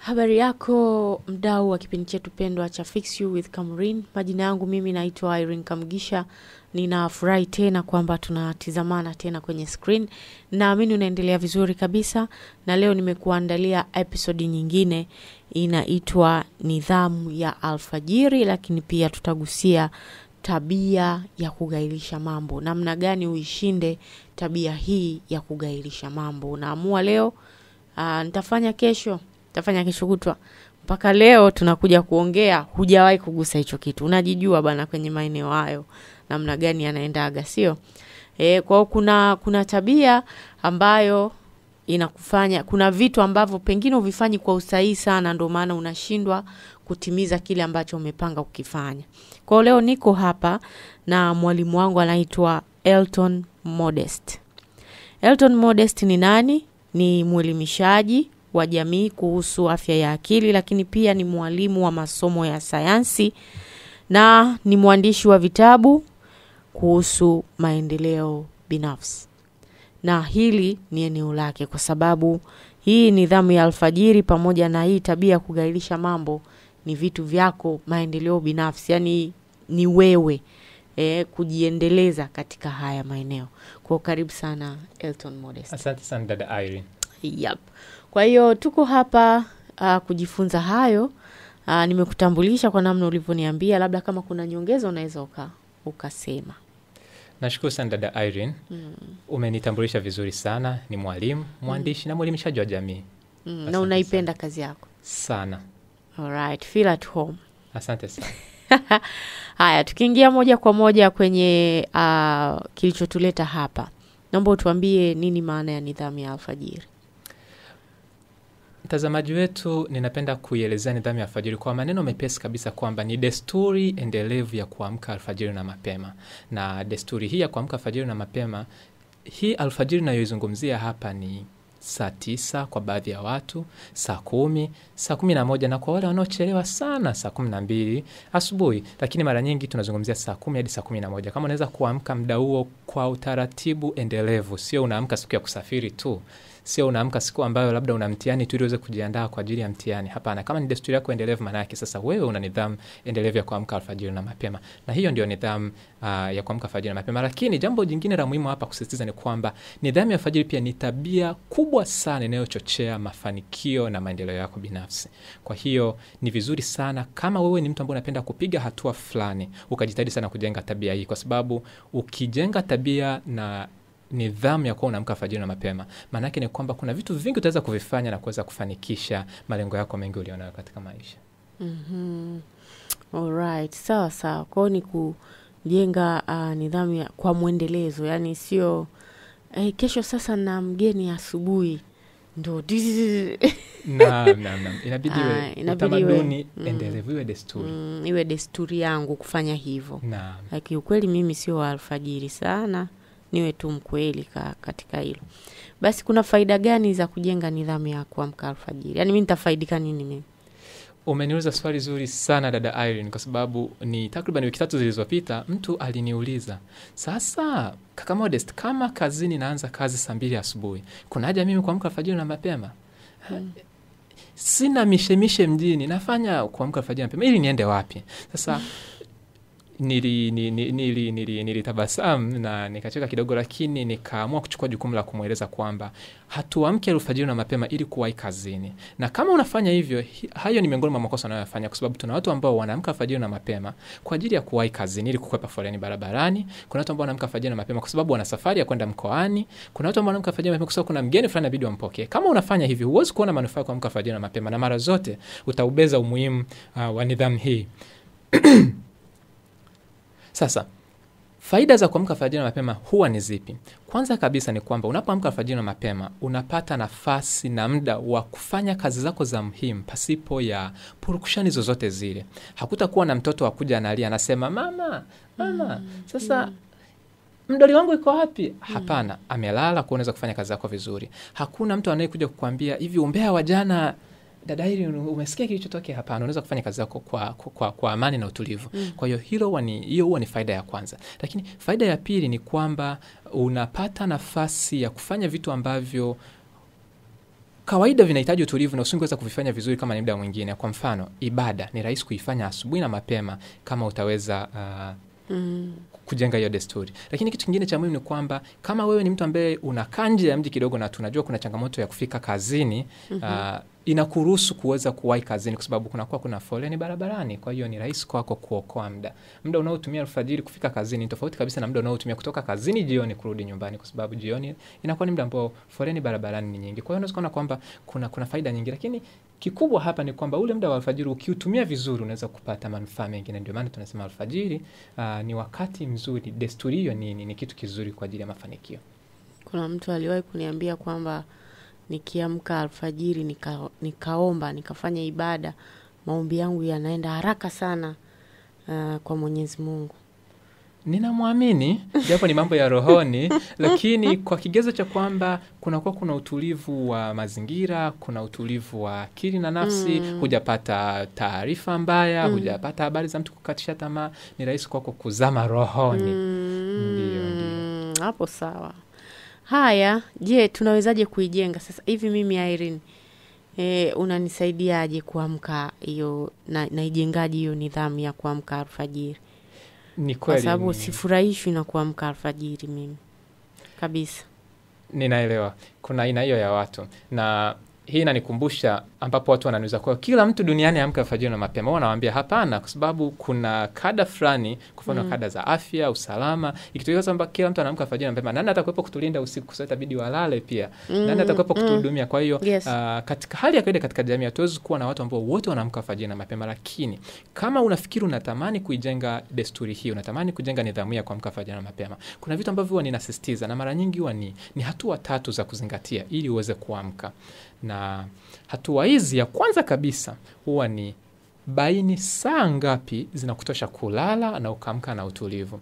Habari yako mdau wa kipindi chetu pendwa cha Fix You with Kamrin. Majina yangu mimi naitwa Irene Kamgisha. Ninafurahi tena kwamba tunatizamana tena kwenye screen. Naamini unaendelea vizuri kabisa, na leo nimekuandalia episode nyingine inaitwa Nidhamu ya Alfajiri, lakini pia tutagusia tabia ya kugairisha mambo. Namna gani uishinde tabia hii ya kugairisha mambo. Unaamua leo, nitafanya kesho kutwa. Mpaka leo tunakuja kuongea, hujawahi kugusa hicho kitu. Unajijua bana kwenye maeneo hayo namna gani yanaendaga, sio? Kwa kuna tabia ambayo inakufanya, kuna vitu ambavyo pengine uvifanyi kwa usahihi sana, ndio maana unashindwa kutimiza kile ambacho umepanga kukifanya. Kwa leo niko hapa na mwalimu wangu anaitwa Elton Modest. Elton Modest ni nani? Ni mwelimishaji wa jamii kuhusu afya ya akili, lakini pia ni mwalimu wa masomo ya sayansi na ni mwandishi wa vitabu kuhusu maendeleo binafsi. Na hili ni eneo lake kwa sababu hii nidhamu ya alfajiri pamoja na hii tabia kugairisha mambo ni vitu vyako, maendeleo binafsi. Yani ni wewe kujiendeleza katika haya maeneo. Kwa karibu sana Elton Modest. Asante sana dada Irene. Yep. Kwa hiyo tuko hapa kujifunza hayo. Nimekutambulisha kwa namna ulivyoniambia, labda kama kuna nyongeza unaweza ukasema. Nashukuru sana dada Irene. Umenitambulisha vizuri sana. Ni mwalimu, mwandishi na mwelimishaji wa jamii. Na unaipenda kazi yako sana. Alright, feel at home. Asante sana. Haya, tukiingia moja kwa moja kwenye kilichotuleta hapa. Naomba utuambie nini maana ya nidhamu ya alfajiri. Mtazamaji wetu, ninapenda kuielezea nidhamu ya alfajiri kwa maneno mepesi kabisa kwamba ni desturi endelevu ya kuamka alfajiri na mapema. Na desturi hii ya kuamka alfajiri na mapema, hii alfajiri ninayoizungumzia hapa ni saa 9 kwa baadhi ya watu, saa 10, saa 11, na kwa wale wanaochelewa sana saa 12 asubuhi. Lakini mara nyingi tunazungumzia saa 10 hadi saa 11. Kama unaweza kuamka muda huo kwa utaratibu endelevu, sio unaamka siku ya kusafiri tu. Sio unaamka siku ambayo labda una mtihani tu ili uweze kujiandaa kwa ajili ya mtihani. Hapana, kama ni desturi yako endelevu, maana yake sasa wewe una nidhamu endelevu ya kuamka alfajiri na mapema. Na hiyo ndio nidhamu ya kuamka alfajiri na mapema. Lakini jambo jingine la muhimu hapa kusisitiza ni kwamba nidhamu ya alfajiri pia ni tabia kubwa sana inayochochea mafanikio na maendeleo yako binafsi. Kwa hiyo ni vizuri sana kama wewe ni mtu ambaye unapenda kupiga hatua fulani, ukajitahidi sana kujenga tabia hii, kwa sababu ukijenga tabia na nidhamu ya kuwa unaamka alfajiri na mapema, maana yake ni kwamba kuna vitu vingi utaweza kuvifanya na kuweza kufanikisha malengo yako mengi ulionayo katika maisha. Alright, sawa. Kwa ni kujenga nidhamu ya kwa muendelezo, yani sio kesho sasa na mgeni asubuhi ndo inabidi utamaduni endelevu, iwe desturi. Iwe desturi yangu kufanya hivyo. Lakini ukweli mimi sio alfajiri sana, niwe tu mkweli katika hilo. Basi kuna faida gani za kujenga nidhamu ya kuamka alfajiri? Yani mimi nitafaidika nini mimi? Umeniuliza swali zuri sana dada Irene, kwa sababu ni takriban wiki 3 zilizopita mtu aliniuliza, sasa kaka Modest, kama kazini naanza kazi saa 2 asubuhi, kuna haja mimi kuamka alfajiri na mapema? Sina mishemishe mjini, nafanya kuamka alfajiri na mapema ili niende wapi? Sasa nilitabasamu na nikacheka kidogo, lakini nikaamua kuchukua jukumu la kumweleza kwamba hatuamke alfajiri na mapema ili kuwahi kazini. Na kama unafanya hivyo, hayo ni miongoni mwa makosa unayofanya, kwa sababu tuna watu ambao wanaamka alfajiri na mapema kwa ajili ya kuwahi kazini ili kukwepa foleni barabarani. Kuna watu ambao wanaamka alfajiri na mapema kwa sababu wana safari ya kwenda mkoani. Kuna watu ambao wanaamka alfajiri na mapema kwa sababu kuna mgeni fulani inabidi wampokee. Kama unafanya hivyo, huwezi kuona manufaa ya kuamka alfajiri na mapema, na mara zote utaubeza umuhimu wa nidhamu hii. Sasa, faida za kuamka alfajiri na mapema huwa ni zipi? Kwanza kabisa ni kwamba unapoamka alfajiri na mapema, unapata nafasi na muda wa kufanya kazi zako za muhimu pasipo ya purukushani zozote zile. Hakutakuwa na mtoto wakuja analia anasema, mama, sasa mdoli wangu iko wapi? Hapana, amelala, kwa unaweza kufanya kazi zako vizuri. Hakuna mtu anayekuja kukuambia hivi umbea wa jana dada hili umesikia kilichotokea? Hapana, unaweza kufanya kazi zako kwa amani na utulivu. Kwa hiyo hiyo huwa ni faida ya kwanza. Lakini faida ya pili ni kwamba unapata nafasi ya kufanya vitu ambavyo kawaida vinahitaji utulivu na usingeweza kuvifanya vizuri kama ni muda mwingine. Kwa mfano, ibada ni rahisi kuifanya asubuhi na mapema kama utaweza kujenga hiyo desturi. Lakini kitu kingine cha muhimu ni kwamba kama wewe ni mtu ambaye unakaa nje ya mji kidogo na tunajua kuna changamoto ya kufika kazini, inakuruhusu kuweza kuwahi kazini kwa sababu kuna foleni barabarani. Kwa hiyo ni rahisi kwako kuokoa muda unaotumia alfajiri kufika kazini ni tofauti kabisa na muda unaotumia kutoka kazini jioni kurudi nyumbani, kwa sababu jioni inakuwa ni muda ambao foleni barabarani ni nyingi. Kwa hiyo unaweza kuona kwamba kuna faida nyingi, lakini kikubwa hapa ni kwamba ule muda wa alfajiri ukiutumia vizuri unaweza kupata manufaa mengine. Ndio maana tunasema alfajiri ni wakati mzuri. Desturi hiyo ni kitu kizuri kwa ajili ya mafanikio. Kuna mtu aliwahi kuniambia kwamba nikiamka alfajiri nikaomba, nikafanya ibada, maombi yangu yanaenda haraka sana kwa Mwenyezi Mungu. Ninamwamini, japo ni mambo ya rohoni, lakini kwa kigezo cha kwamba kuna utulivu wa mazingira, kuna utulivu wa akili na nafsi, hujapata taarifa mbaya, hujapata habari za mtu kukatisha tamaa, ni rahisi kwako kuzama rohoni. Ndio. Hapo sawa. Haya, je, tunawezaje kuijenga sasa hivi? Mimi Irene, unanisaidiaje kuamka hiyo na ijengaje hiyo nidhamu ya kuamka alfajiri? Ni kweli, kwa sababu sifurahishwi na kuamka alfajiri mimi kabisa. Ninaelewa kuna aina hiyo ya watu, na hii inanikumbusha ambapo watu wananiuliza kwa kila mtu duniani amka alfajiri na mapema. Wao nawaambia hapana, kwa sababu kuna kada fulani, kwa mfano kada za afya, usalama, ikitokea kwamba kila mtu anaamka alfajiri na mapema, nani atakuwepo kutulinda usiku? Sasa itabidi walale pia. Nani atakuwepo kutuhudumia? Kwa hiyo katika hali ya kawaida katika jamii hatuwezi kuwa na watu ambao wote wanaamka alfajiri na mapema, lakini kama unafikiri unatamani kuijenga desturi hii, unatamani kujenga nidhamu ya kuamka alfajiri na mapema, kuna vitu ambavyo huwa ninasisitiza na mara nyingi huwa ni hatua 3 za kuzingatia ili uweze kuamka. Na hatua hizi, ya kwanza kabisa huwa ni baini saa ngapi zinakutosha kulala na ukaamka na utulivu.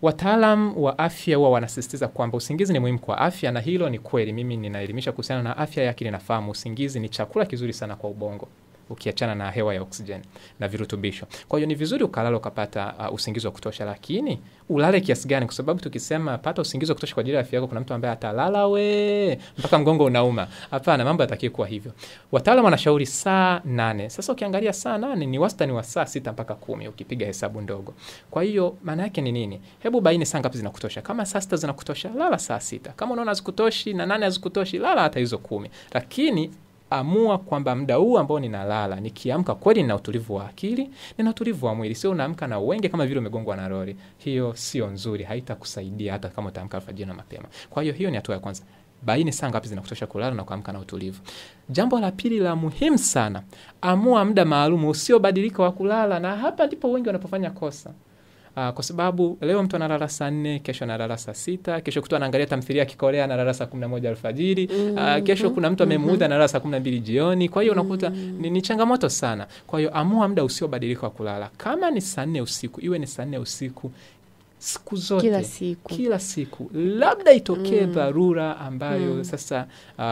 Wataalam wa afya huwa wanasisitiza kwamba usingizi ni muhimu kwa afya, na hilo ni kweli. Mimi ninaelimisha kuhusiana na afya ya akili, nafahamu usingizi ni chakula kizuri sana kwa ubongo, ukiachana na hewa ya oksijeni na virutubisho. Kwa hiyo ni vizuri ukalala ukapata usingizi wa kutosha, lakini ulale kiasi gani? Kwa sababu tukisema pata usingizi wa kutosha kwa ajili ya afya yako, kuna mtu ambaye atalala mpaka mgongo unauma. Hapana, mambo yatakiwa kuwa hivyo. Wataalamu wanashauri saa 8. Sasa ukiangalia saa 8 ni wastani wa saa 6 mpaka 10 ukipiga hesabu ndogo. Kwa hiyo maana yake ni nini? Hebu baini saa ngapi zinakutosha. Kama saa 6 zinakutosha, lala saa 6. Kama unaona hazikutoshi na 8 hazikutoshi, lala hata hizo 10. Lakini amua kwamba muda huu ambao ninalala, nikiamka kweli nina utulivu wa akili, nina utulivu wa mwili. Sio unaamka na uwenge kama vile umegongwa na lori. Hiyo sio nzuri, haitakusaidia hata kama utaamka alfajiri na mapema. Kwa hiyo ni hatua ya kwanza. Baini saa ngapi zinakutosha kulala na kuamka na utulivu. Jambo la pili la muhimu sana, amua muda maalum usiobadilika wa kulala, na hapa ndipo wengi wanapofanya kosa. Kwa sababu leo mtu analala saa 4, kesho analala saa 6, kesho kutu anaangalia tamthilia Kikorea analala saa 11 alfajiri, kesho kuna mtu amemuda analala saa 12 jioni. Kwa hiyo unakuta ni changamoto sana. Kwa hiyo amua muda usiobadilika wa kulala. Kama ni saa 4 usiku, iwe ni saa 4 usiku siku zote, kila siku. Labda itokee dharura ambayo sasa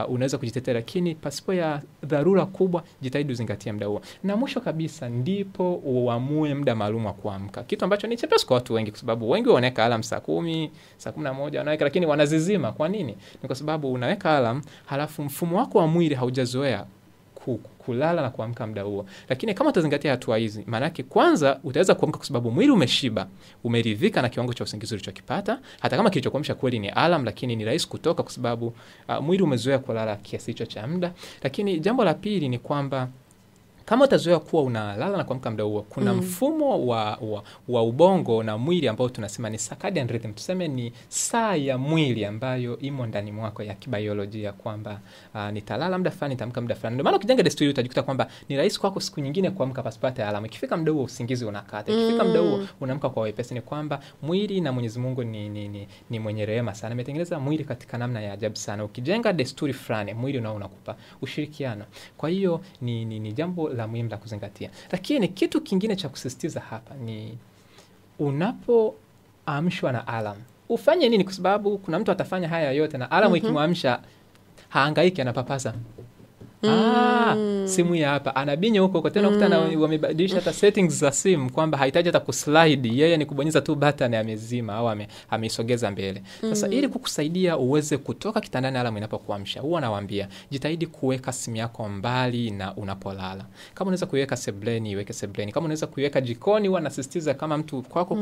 unaweza kujitetea, lakini pasipo ya dharura kubwa, jitahidi uzingatie muda huo. Na mwisho kabisa ndipo uamue muda maalum wa kuamka, kitu ambacho ni chepesi kwa watu wengi, kwa sababu wengi wanaweka alarm saa 10, saa 11 wanaweka, lakini wanazizima. Kwa nini? Ni kwa sababu unaweka alarm halafu mfumo wako wa mwili haujazoea kulala na kuamka muda huo. Lakini kama utazingatia hatua hizi, maana yake kwanza utaweza kuamka kwa sababu mwili umeshiba, umeridhika na kiwango cha usingizi ulichokipata. Hata kama kilichokuamsha kweli ni alarm, lakini ni rahisi kutoka kwa sababu mwili umezoea kulala kiasi hicho cha muda. Lakini jambo la pili ni kwamba kama utazoea kuwa unalala na kuamka muda huo, kuna mfumo wa ubongo na mwili ambao tunasema ni circadian rhythm. Tuseme ni saa ya mwili ambayo imo ndani mwako ya kibiolojia, kwamba nitalala muda fulani, nitaamka muda fulani. Ndio maana ukijenga desturi utajikuta kwamba ni rahisi kwako siku nyingine kuamka pasipate alama. Ikifika muda huo usingizi unakata. Ikifika muda huo unaamka kwa wepesi. Ni kwamba mwili na Mwenyezi Mungu ni mwenye rehema sana. Ametengeneza mwili katika namna ya ajabu sana. Ukijenga desturi fulani, mwili unao unakupa ushirikiano. Kwa hiyo ni jambo la muhimu la kuzingatia. Lakini kitu kingine cha kusisitiza hapa ni unapoamshwa na alarm, ufanye nini? Kwa sababu kuna mtu atafanya haya yote na alarm ikimwamsha haangaiki, anapapasa. Simu ya hapa anabinya huko tena kutana wamebadilisha hata settings za simu kwamba haitaji hata kuslide, yeye ni kubonyeza tu button amezima au ameisogeza mbele. Sasa ili kukusaidia uweze kutoka kitandani alarm inapokuamsha, huwa nawaambia jitahidi kuweka simu yako mbali na unapolala. Kama unaweza kuiweka sebleni, iweke sebleni. Kama unaweza kuiweka jikoni, huwa nasisitiza kama mtu kwako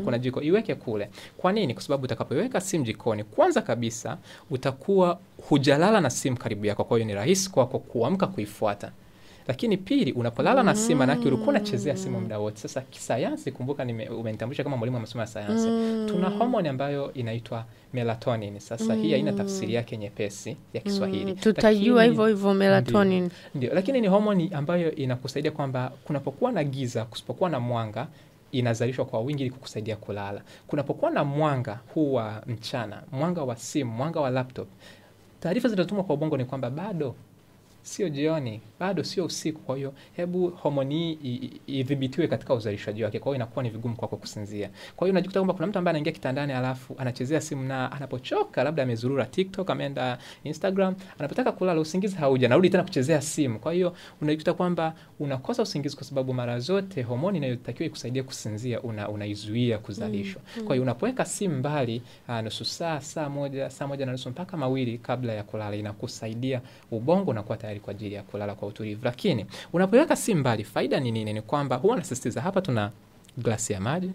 kuna jiko, iweke kule. Kwa nini? Kwa sababu utakapoiweka simu jikoni, kwanza kabisa utakuwa hujalala na simu karibu yako, kwa hiyo ni rahisi kwako kuamka kuifuata. Lakini pili, unapolala na simu manake ulikuwa unachezea simu muda wote. Sasa kisayansi, kumbuka umenitambulisha kama mwalimu wa masomo ya sayansi, tuna homoni ambayo inaitwa melatonin. Sasa hii haina tafsiri yake nyepesi ya Kiswahili. Tutajua hivyo melatonin. Ndio, lakini ni homoni ambayo inakusaidia kwamba kunapokuwa na giza, kusipokuwa na mwanga, inazalishwa kwa wingi ili kukusaidia kulala. Kunapokuwa na mwanga huu wa mchana, mwanga wa simu, mwanga wa laptop, taarifa zinazotumwa kwa ubongo ni kwamba bado sio jioni, bado sio usiku. Kwa hiyo hebu homoni idhibitiwe katika uzalishaji wake. Kwa hiyo inakuwa ni vigumu kwako kusinzia. Kwa hiyo unajikuta kwamba kuna mtu ambaye anaingia kitandani alafu anachezea simu, na anapochoka labda amezurura TikTok, ameenda Instagram, anapotaka kulala usingizi hauja, narudi tena kuchezea simu. Kwa hiyo unajikuta kwamba unakosa usingizi kwa sababu mara zote homoni inayotakiwa ikusaidia kusinzia unaizuia kuzalishwa. Kwa hiyo unapoweka simu mbali nusu saa moja na nusu mpaka mawili kabla ya kulala, inakusaidia ubongo unakuwa tayari kwa ajili ya kulala kwa utulivu. Lakini unapoweka simu mbali, faida ni nini? Ni kwamba huwa nasisitiza hapa, tuna glasi ya maji.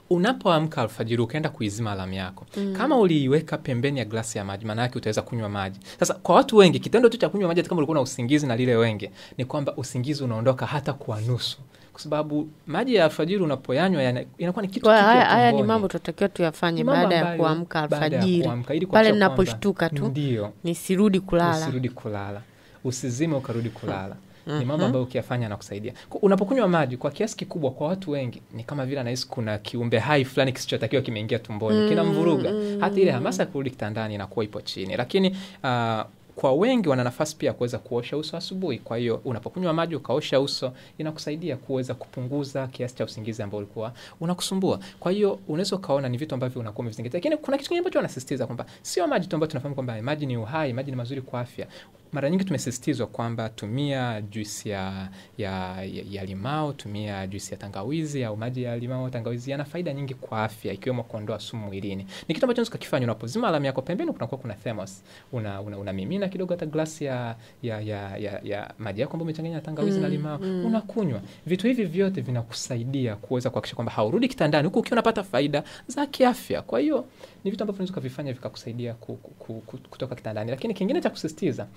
Unapoamka alfajiri ukaenda kuizima alamu yako, kama uliiweka pembeni ya glasi ya maji, maana yake utaweza kunywa maji. Sasa kwa watu wengi, kitendo tu cha kunywa maji kama ulikuwa na usingizi na lile wenge, ni kwamba usingizi unaondoka hata kwa nusu, kwa sababu maji ya alfajiri unapoyanywa inakuwa ni kitu kipya tumboni. Haya ni mambo tutatakiwa tuyafanye baada ya kuamka alfajiri, pale ninaposhtuka tu ndio nisirudi kulala, usizime ukarudi kulala. Ni mambo ambayo ukiyafanya yanakusaidia. Unapokunywa maji kwa kiasi kikubwa, kwa watu wengi ni kama vile anahisi kuna kiumbe hai fulani kisichotakiwa kimeingia tumboni, kinamvuruga. Hata ile hamasa ya kurudi kitandani inakuwa ipo chini. Lakini kwa wengi wana nafasi pia kuweza kuosha uso asubuhi. Kwa hiyo unapokunywa maji ukaosha uso, inakusaidia kuweza kupunguza kiasi cha usingizi ambao ulikuwa unakusumbua. Kwa hiyo unaweza kaona ni vitu ambavyo unakuwa umevizingatia. Lakini kuna kitu kingine ambacho wanasisitiza kwamba sio maji tu ambayo tunafahamu kwamba maji ni uhai, maji ni mazuri kwa afya. Mara nyingi tumesisitizwa kwamba tumia juisi ya limao, tumia juisi ya tangawizi au maji ya limao tangawizi, yana faida nyingi kwa afya, ikiwemo kuondoa sumu mwilini. Ni kitu ambacho unaweza kufanya unapozima alamu yako, pembeni kuna thermos. Unamimina kidogo hata glasi ya maji yako ambayo umechanganya na tangawizi na limao, unakunywa. Vitu hivi vyote vinakusaidia kuweza kuhakikisha kwamba haurudi kitandani huku ukiwa unapata faida za kiafya. Kwa hiyo ni vitu ambavyo unaweza kuvifanya vikakusaidia kutoka kitandani. Lakini kingine cha kusisitiza,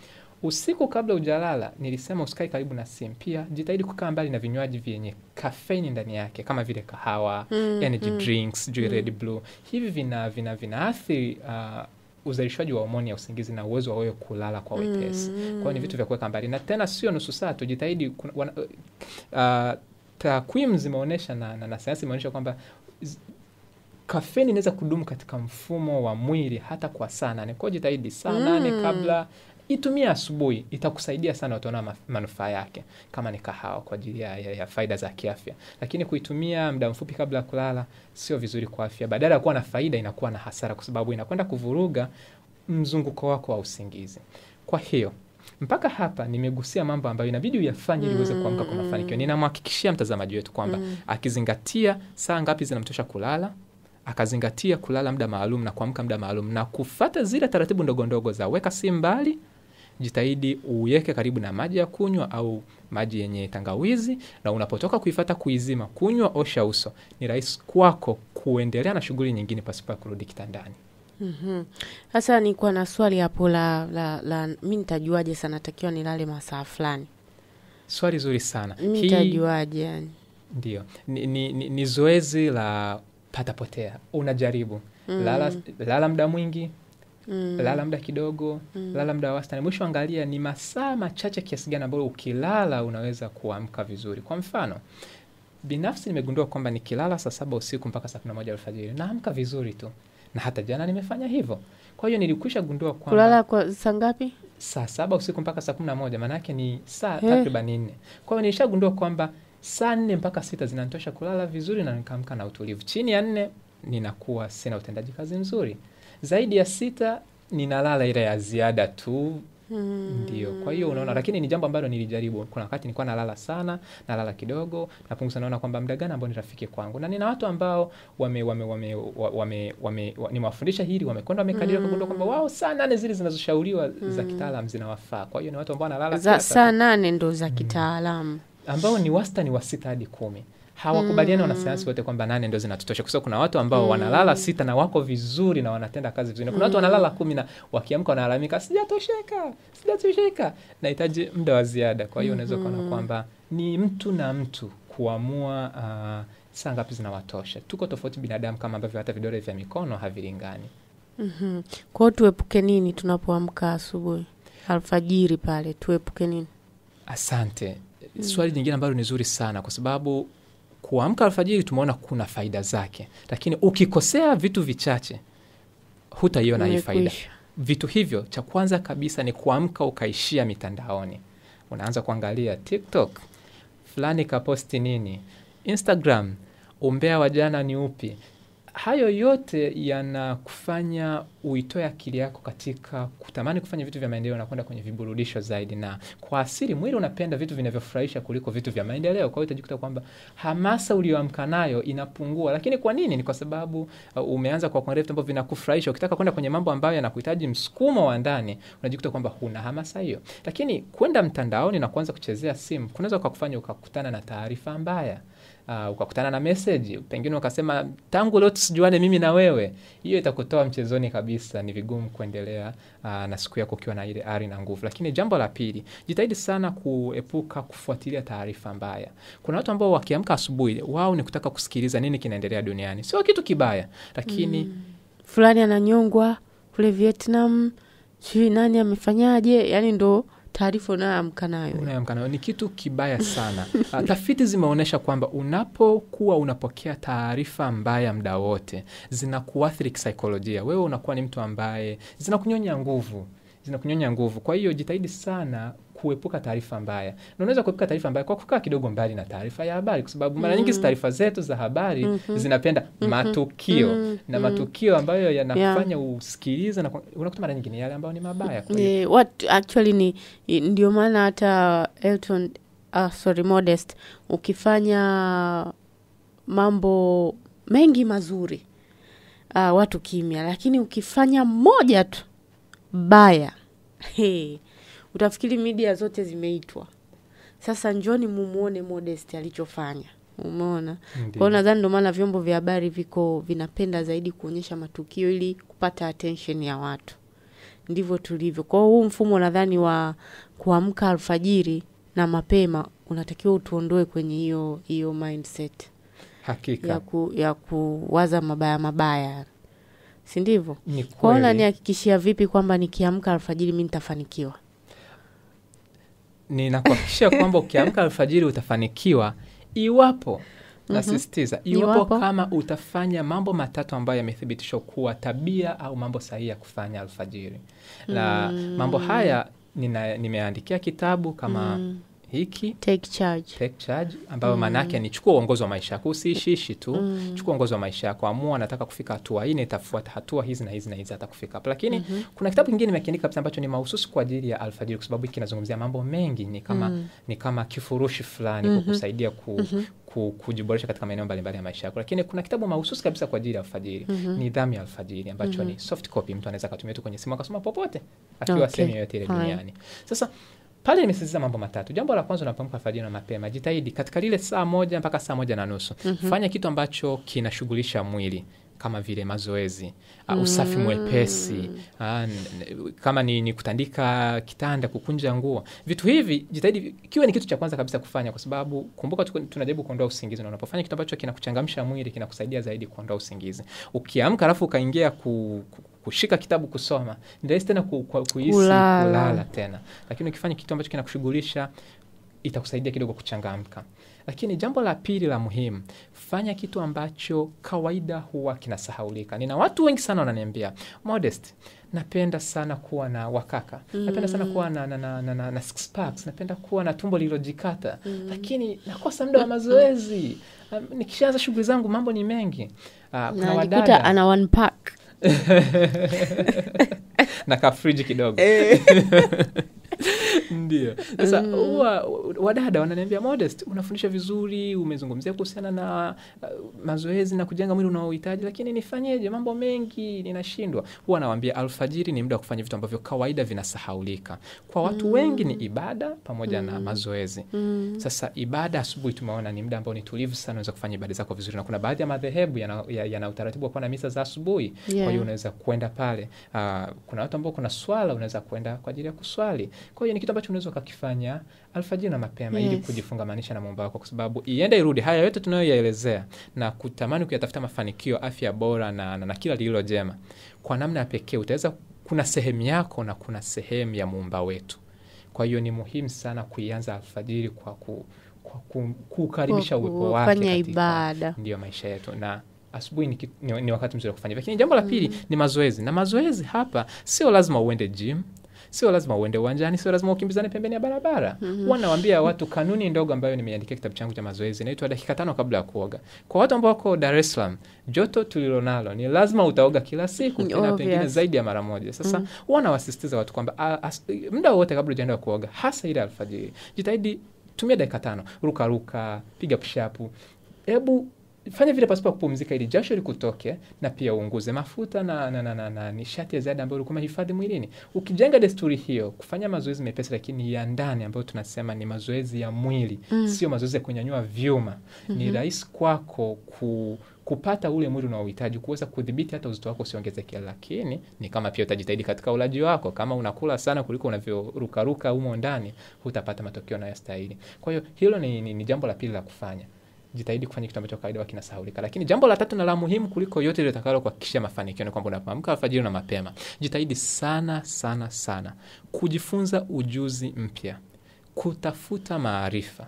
usiku kabla hujalala, nilisema usikae karibu na simu. Pia jitahidi kukaa mbali na vinywaji vyenye kafeini ndani yake, kama vile kahawa, energy drinks, Red Blue. Hivi vinaathiri uzalishaji wa homoni ya usingizi na uwezo wa wewe kulala kwa wepesi. Kwa hiyo ni vitu vya kuweka mbali, na tena sio nusu saa tu. Jitahidi takwimu zimeonyesha na sayansi imeonyesha kwamba kafeini inaweza kudumu katika mfumo wa mwili hata kwa saa 8. Kwa jitahidi saa 8 kabla, itumia asubuhi, itakusaidia sana, utaona manufaa yake kama ni kahawa kwa ajili ya faida za kiafya. Lakini kuitumia muda mfupi kabla ya kulala sio vizuri kwa afya. Badala ya kuwa na faida inakuwa na hasara, kwa sababu inakwenda kuvuruga mzunguko wako wa usingizi. Kwa hiyo mpaka hapa nimegusia mambo ambayo inabidi uyafanye ili uweze kuamka kwa mafanikio. Ninamhakikishia mtazamaji wetu kwamba akizingatia saa ngapi zinamtosha kulala, akazingatia kulala muda maalum na kuamka muda maalum, na kufuata zile taratibu ndogo ndogo za weka simu mbali, jitahidi uweke karibu na maji ya kunywa au maji yenye tangawizi, na unapotoka kuifuata kuizima, kunywa, osha uso, ni rahisi kwako kuendelea na shughuli nyingine pasipo kurudi kitandani. Sasa nilikuwa na swali hapo la mimi nitajuaje sana natakiwa nilale masaa fulani? Swali zuri sana. Mimi nitajuaje yani? Ndio. Ni zoezi la patapotea. Unajaribu. Lala muda mwingi, lala muda kidogo, lala muda wastani. Mwisho angalia ni masaa machache kiasi gani ambayo ukilala unaweza kuamka vizuri. Kwa mfano, binafsi nimegundua kwamba nikilala saa 7 usiku mpaka saa 11 alfajiri naamka vizuri tu. Na hata jana nimefanya hivyo. Kwa hiyo nilikwisha gundua kwamba kulala kwa saa ngapi? Saa 7 usiku mpaka saa 11, maana yake ni saa takriban 4. Kwa hiyo nilishagundua kwamba saa 4 mpaka 6 zinanitosha kulala vizuri na nikaamka na utulivu. Chini ya 4 ninakuwa sina utendaji kazi mzuri. Zaidi ya 6 ninalala ile ya ziada tu. Ndio. Kwa hiyo unaona, lakini ni jambo ambalo nilijaribu. Kuna wakati nilikuwa nalala sana, nalala kidogo, napunguza, naona kwamba muda gani ambao ni rafiki kwangu. Na nina watu ambao nimewafundisha hili, wamekwenda wamekadiria kugundua kwamba wao saa 8 zile zinazoshauriwa za kitaalamu zinawafaa. Kwa hiyo ni watu ambao wanalala saa 8 ndo za kitaalamu, ambao ni wastani wa 6 hadi 10. Hawakubaliana wanasayansi wote kwamba 8 ndio zinatutosha, kwa sababu kuna watu ambao wanalala 6 na wako vizuri na wanatenda kazi vizuri. Kuna watu wanalala 10 na wakiamka wanalalamika, sijatosheka, nahitaji muda wa ziada. Kwa hiyo unaweza kuona kwamba ni mtu na mtu kuamua saa ngapi zinawatosha. Tuko tofauti binadamu, kama ambavyo hata vidole vya mikono havilingani. Kwa hiyo tuepuke nini tunapoamka asubuhi alfajiri pale, tuepuke nini? Asante. Swali jingine ambalo ni nzuri sana, kwa sababu kuamka alfajiri tumeona kuna faida zake, lakini ukikosea vitu vichache hutaiona hii faida. Vitu hivyo, cha kwanza kabisa ni kuamka ukaishia mitandaoni. Unaanza kuangalia TikTok, fulani kaposti nini, Instagram, umbea wa jana ni upi. Hayo yote yanakufanya uitoe akili yako katika kutamani kufanya vitu vya maendeleo na kwenda kwenye viburudisho zaidi, na kwa asili mwili unapenda vitu vinavyofurahisha kuliko vitu vya maendeleo. Kwa hiyo utajikuta kwamba hamasa ulioamka nayo inapungua. Lakini kwa nini? Ni kwa sababu umeanza kwa kuangalia vitu ambavyo vinakufurahisha. Ukitaka kwenda kwenye mambo ambayo yanakuhitaji msukumo wa ndani, unajikuta kwamba huna hamasa hiyo. Lakini kwenda mtandaoni na kuanza kuchezea simu kunaweza kukufanya ukakutana na taarifa mbaya. Ukakutana na message, pengine ukasema tangu leo tusijuane mimi na wewe. Hiyo itakutoa mchezoni kabisa, ni vigumu kuendelea na siku yako ukiwa na ile ari na nguvu. Lakini jambo la pili, jitahidi sana kuepuka kufuatilia taarifa mbaya. Kuna watu ambao wakiamka asubuhi, wao ni kutaka kusikiliza nini kinaendelea duniani. Sio kitu kibaya, lakini fulani ananyongwa kule Vietnam, sijui nani amefanyaje, yani ndo taarifa unayoamka nayo ni kitu kibaya sana. Tafiti zimeonyesha kwamba unapokuwa unapokea taarifa mbaya muda wote, zinakuathiri kisaikolojia. Wewe unakuwa ni mtu ambaye zinakunyonya nguvu. Kwa hiyo jitahidi sana kuepuka taarifa mbaya. Na unaweza kuepuka taarifa mbaya kwa kukaa kidogo mbali na taarifa ya habari, kwa sababu mara nyingi taarifa zetu za habari zinapenda matukio na matukio ambayo yanafanya usikilize, na unakuta mara nyingi ni yale ambayo ni mabaya. Kwa hiyo what actually ni ndio maana hata Modest, ukifanya mambo mengi mazuri watu kimya, lakini ukifanya moja tu baya, utafikiri media zote zimeitwa. Sasa njoni mumuone Modest alichofanya. Umeona? Kwa nadhani ndio maana vyombo vya habari vinapenda zaidi kuonyesha matukio ili kupata attention ya watu. Ndivyo tulivyo. Kwa huu mfumo nadhani wa kuamka alfajiri na mapema unatakiwa utuondoe kwenye hiyo mindset. Hakika. Ya kuwaza mabaya. Si ndivyo? Kwa hiyo nihakikishia vipi kwamba nikiamka alfajiri mimi nitafanikiwa? Ninakuhakikishia kwamba ukiamka alfajiri utafanikiwa iwapo nasisitiza, iwapo kama utafanya mambo matatu ambayo yamethibitishwa kuwa tabia au mambo sahihi ya kufanya alfajiri. Na mambo haya nimeandikia kitabu kama hiki Take Charge ambayo maana yake ni chukua uongozi wa maisha yako, usiishi tu. Chukua uongozi wa maisha yako, amua nataka kufika hatua hii, nitafuata hatua hizi na hizi na hizi hata kufika hapo. Lakini kuna kitabu kingine nimekiandika kabisa ambacho ni mahususi kwa ajili ya alfajiri, kwa sababu hiki kinazungumzia mambo mengi, ni kama kifurushi fulani kukusaidia kujiboresha katika maeneo mbalimbali ya maisha yako. Lakini kuna kitabu mahususi kabisa kwa ajili ya alfajiri, Nidhamu ya Alfajiri, ambacho ni soft copy, mtu anaweza kutumia tu kwenye simu akasoma popote akiwa sehemu yoyote ile duniani. Sasa pale nimesisitiza mambo matatu. Jambo la kwanza, unapoamka alfajiri na mapema, jitahidi katika lile saa 1 mpaka saa 1:30 fanya kitu ambacho kinashughulisha mwili, kama vile mazoezi, usafi mwepesi, kama ni kutandika kitanda, kukunja nguo. Vitu hivi jitahidi kiwe ni kitu cha kwanza kabisa kufanya, kwa sababu kumbuka tunajaribu kuondoa usingizi, na unapofanya kitu ambacho kinakuchangamsha mwili kinakusaidia zaidi kuondoa usingizi. Ukiamka alafu ukaingia kushika kitabu kusoma, ni rahisi tena kuhisi kulala tena. Lakini ukifanya kitu ambacho kinakushughulisha, itakusaidia kidogo kuchangamka. Lakini jambo la pili la muhimu, fanya kitu ambacho kawaida huwa kinasahaulika. Nina watu wengi sana wananiambia, Modest, napenda sana kuwa na wakaka, napenda sana kuwa na six packs, napenda kuwa na tumbo lililojikata, lakini nakosa muda wa mazoezi. Nikishaanza shughuli zangu mambo ni mengi. Kuna wadada ana one pack. na ka fridge kidogo. Ndio. Sasa wadada wananiambia, Modest, unafundisha vizuri, umezungumzia kuhusiana na mazoezi na kujenga mwili unaohitaji, lakini nifanyeje? Mambo mengi ninashindwa. Huwa nawaambia alfajiri ni muda wa kufanya vitu ambavyo kawaida vinasahaulika. Kwa watu wengi ni ibada pamoja na mazoezi. Sasa ibada asubuhi tumeona ni muda ambao ni tulivu sana, unaweza kufanya ibada zako vizuri, na kuna baadhi ya madhehebu yana utaratibu wa kuwa na misa za asubuhi. Kwa hiyo unaweza kwenda pale. Kuna watu ambao kuna swala, unaweza kwenda kwa ajili ya kuswali. Kwa hiyo ni kitu ambacho unaweza ukakifanya alfajiri na mapema, ili kujifungamanisha na Muumba wako, kwa sababu iende irudi haya yote tunayoyaelezea na kutamani kuyatafuta mafanikio, afya bora na kila lililo jema, kwa namna ya pekee utaweza, kuna sehemu yako na kuna sehemu ya Muumba wetu. Kwa hiyo ni muhimu sana kuianza alfajiri kwa kukaribisha uwepo wake katika ibada, ndio maisha yetu, na asubuhi ni wakati mzuri wa kufanya. Lakini jambo la pili ni mazoezi. Na mazoezi hapa sio lazima uende gym, sio lazima uende uwanjani, sio lazima ukimbizane pembeni ya barabara. Wanawaambia watu kanuni ndogo ambayo nimeandikia kitabu changu cha mazoezi, inaitwa dakika 5 kabla ya kuoga. Kwa watu ambao wako Dar es Salaam, joto tulilonalo ni lazima utaoga kila siku, tena pengine zaidi ya mara moja. Sasa wanawasisitiza watu kwamba muda wote kabla hujaenda kuoga, hasa ile alfajiri, jitahidi tumia dakika 5, ruka, piga push-up. Hebu fanya vile pasipo kupumzika, ili jasho likutoke na pia uunguze mafuta na nishati ya ziada ambayo ulikuwa umehifadhi mwilini. Ukijenga desturi hiyo, kufanya mazoezi mepesi lakini ya ndani, ambayo tunasema ni mazoezi ya mwili, sio mazoezi ya kunyanyua vyuma, ni rahisi kwako kupata ule mwili unaohitaji, kuweza kudhibiti hata uzito wako usiongezeke. Lakini ni kama pia utajitahidi katika ulaji wako. Kama unakula sana kuliko unavyorukaruka humo ndani, hutapata matokeo yanayostahili. Kwa hiyo hilo ni jambo la pili la kufanya. Jitahidi kufanya kitu ambacho kawaida kinasahaulika. Lakini jambo la tatu na la muhimu kuliko yote litakalo kuhakikisha mafanikio ni kwamba unapoamka alfajiri na mapema, jitahidi sana sana sana kujifunza ujuzi mpya, kutafuta maarifa.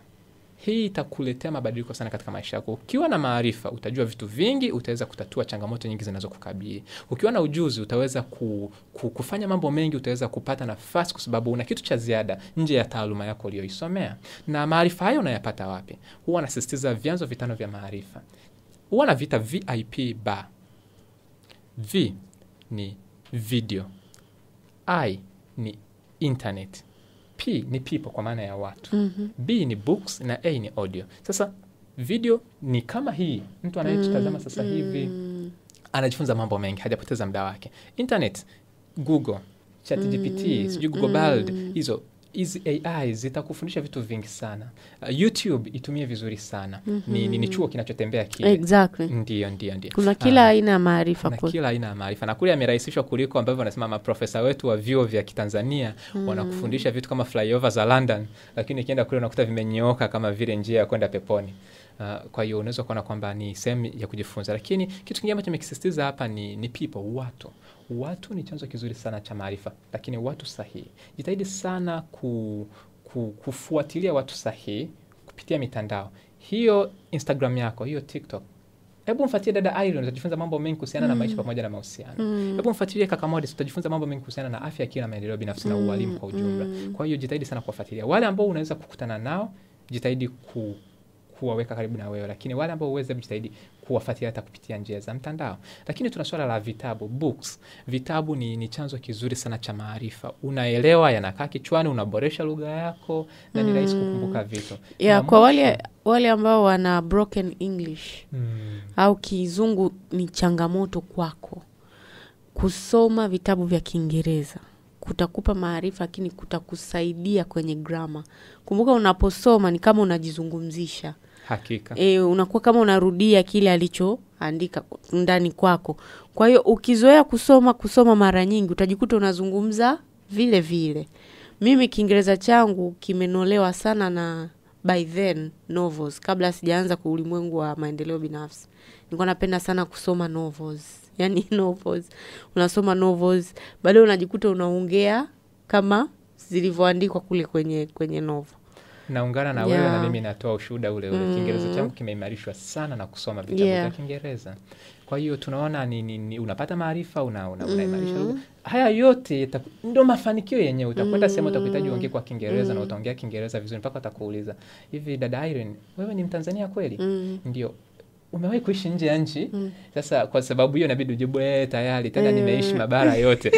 Hii itakuletea mabadiliko sana katika maisha yako. Ukiwa na maarifa, utajua vitu vingi, utaweza kutatua changamoto nyingi zinazokukabili. Ukiwa na ujuzi, utaweza kufanya mambo mengi, utaweza kupata nafasi, kwa sababu una kitu cha ziada nje ya taaluma yako uliyoisomea. Na maarifa hayo unayapata wapi? Huwa nasisitiza vyanzo 5 vya maarifa. Huwa naviita VIP bar. V ni video, I ni internet, P ni people kwa maana ya watu, B ni books, na A ni audio. Sasa video ni kama hii, mtu anayetutazama sasa hivi anajifunza mambo mengi, hajapoteza muda wake. Internet, Google, ChatGPT, sijui Google Bard, hizi AI zitakufundisha vitu vingi sana. YouTube itumie vizuri sana. Ni chuo kinachotembea kile. Exactly. Ndio. Kuna kila aina ya maarifa. Kuna kila aina ya maarifa. Na kule yamerahisishwa kuliko ambavyo wanasema maprofesa wetu wa vyuo vya Kitanzania wanakufundisha vitu kama flyover za London, lakini ukienda kule unakuta vimenyooka kama vile njia ya kwenda peponi. Kwa hiyo unaweza kuona kwamba ni sehemu ya kujifunza. Lakini kitu kingine ambacho nimekisisitiza hapa ni people, watu ni chanzo kizuri sana cha maarifa, lakini watu sahihi. Jitahidi sana kufuatilia watu sahihi kupitia mitandao hiyo, Instagram yako, hiyo TikTok. Hebu mfuatilie dada Irene, utajifunza mambo mengi kuhusiana na maisha pamoja na mahusiano. Hebu mfuatilie kaka Modest, utajifunza mambo mengi kuhusiana na afya, akili na maendeleo binafsi na ualimu kwa ujumla. Kwa hiyo jitahidi sana kuwafuatilia wale ambao unaweza kukutana nao, jitahidi kuwaweka karibu na wewe, lakini wale ambao uweze jitahidi kuwafuatilia hata kupitia njia za mtandao. Lakini tuna swala la vitabu, books. Vitabu ni chanzo kizuri sana cha maarifa. Unaelewa, yanakaa kichwani, unaboresha lugha yako na ni rahisi kukumbuka vitu. Kwa wale ambao wana broken English au Kizungu ni changamoto kwako, kusoma vitabu vya Kiingereza kutakupa maarifa, lakini kutakusaidia kwenye grammar. Kumbuka unaposoma ni kama unajizungumzisha. Hakika. Unakuwa kama unarudia kile alichoandika ndani kwako. Kwa hiyo ukizoea kusoma mara nyingi, utajikuta unazungumza vile vile. Mimi Kiingereza changu kimenolewa sana na by then novels. Kabla sijaanza kwa ulimwengu wa maendeleo binafsi, nilikuwa napenda sana kusoma novels. Yani novels, unasoma novels, baadaye unajikuta unaongea kama zilivyoandikwa kule kwenye novel. Naungana na wewe, na mimi natoa ushuhuda ule. Kiingereza changu kimeimarishwa sana na kusoma vitabu vya Kiingereza. Kwa hiyo tunaona ni unapata maarifa, unaimarisha lugha. Haya yote ndio mafanikio yenyewe. Utakwenda sehemu utakuhitaji uongee kwa Kiingereza na utaongea Kiingereza vizuri mpaka atakuuliza, hivi dada Irene, wewe ni Mtanzania kweli? Ndio. umewahi kuishi nje ya nchi? Sasa kwa sababu hiyo inabidi ujibu tayari tena nimeishi mabara yote.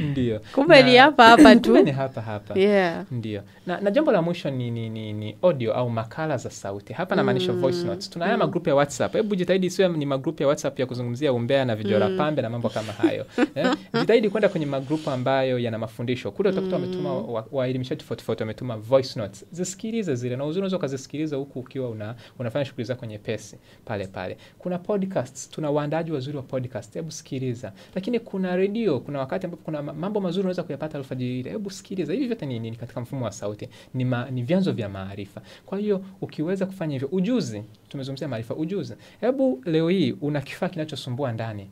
Ndio. Kumbe ni hapa tu. Kumbe ni hapa. Yeah. Ndio. Na jambo la mwisho ni audio au makala za sauti. Hapa na maanisha voice notes. Tuna haya magrupu ya WhatsApp. Hebu jitahidi siwe ni magrupu ya WhatsApp ya kuzungumzia umbea na vijora pambe na mambo kama hayo. Jitahidi kwenda kwenye magrupu ambayo yana mafundisho. Kule utakuta wametuma waelimishaji tofauti wametuma voice notes. Zisikilize zile na uzuri unaweza kuzisikiliza huku ukiwa unafanya shughuli zako nyepesi pale. Kuna podcasts, tuna waandaji wazuri wa podcast. Hebu sikiliza. Lakini kuna radio, kuna wakati ambapo kuna mambo mazuri unaweza kuyapata alfajiri ile. Hebu sikiliza. Hivi vyote ni katika mfumo wa sauti. Ni vyanzo vya maarifa. Kwa hiyo ukiweza kufanya hivyo, ujuzi, tumezungumzia maarifa, ujuzi. Hebu leo hii una kifaa kinachosumbua ndani.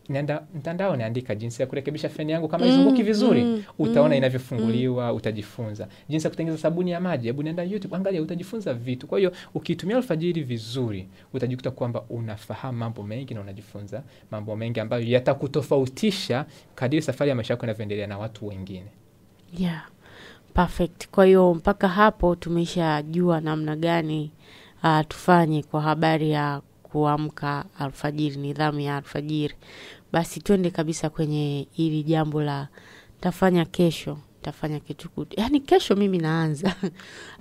Nenda mtandao, niandika jinsi ya kurekebisha feni yangu kama izunguki vizuri, utaona inavyofunguliwa, utajifunza. Jinsi ya kutengeneza sabuni ya maji, hebu nenda YouTube, angalia, utajifunza vitu. Kwa hiyo ukitumia alfajiri vizuri, utajikuta kwamba unafahamu mambo mengi na unajifunza mambo mengi ambayo yatakutofautisha kadiri safari ya maisha yako inavyoendelea na watu wengine. Yeah. Perfect. Kwa hiyo mpaka hapo tumeshajua namna gani tufanye kwa habari ya kuamka alfajiri, nidhamu ya alfajiri. Basi twende kabisa kwenye hili jambo la tafanya kesho kitu. Yaani kesho mimi naanza.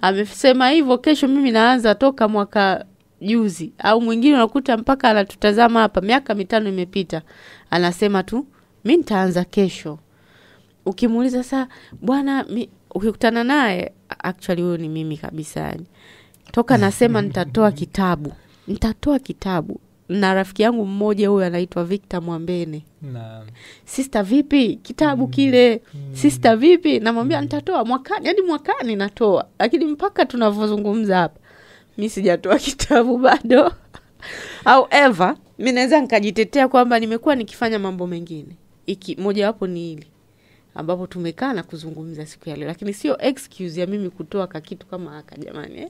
Amesema hivyo, kesho mimi naanza toka mwaka juzi. Au mwingine unakuta mpaka anatutazama hapa miaka 5 imepita. Anasema tu mimi nitaanza kesho. Ukimuuliza sasa bwana, ukikutana naye, actually huyo ni mimi kabisa yani. Toka nasema nitatoa kitabu. Na rafiki yangu mmoja huyo anaitwa Victor Mwambene. Naam. Sister vipi? Kitabu kile. Sister vipi? Namwambia nitatoa mwakani, yani mwakani natoa. Lakini mpaka tunavozungumza hapa, mimi sijatoa kitabu bado. However, mimi naweza nikajitetea kwamba nimekuwa nikifanya mambo mengine. Moja wapo ni hili ambapo tumekaa na kuzungumza siku ya leo, lakini sio excuse ya mimi kutoa kitu kama haka jamani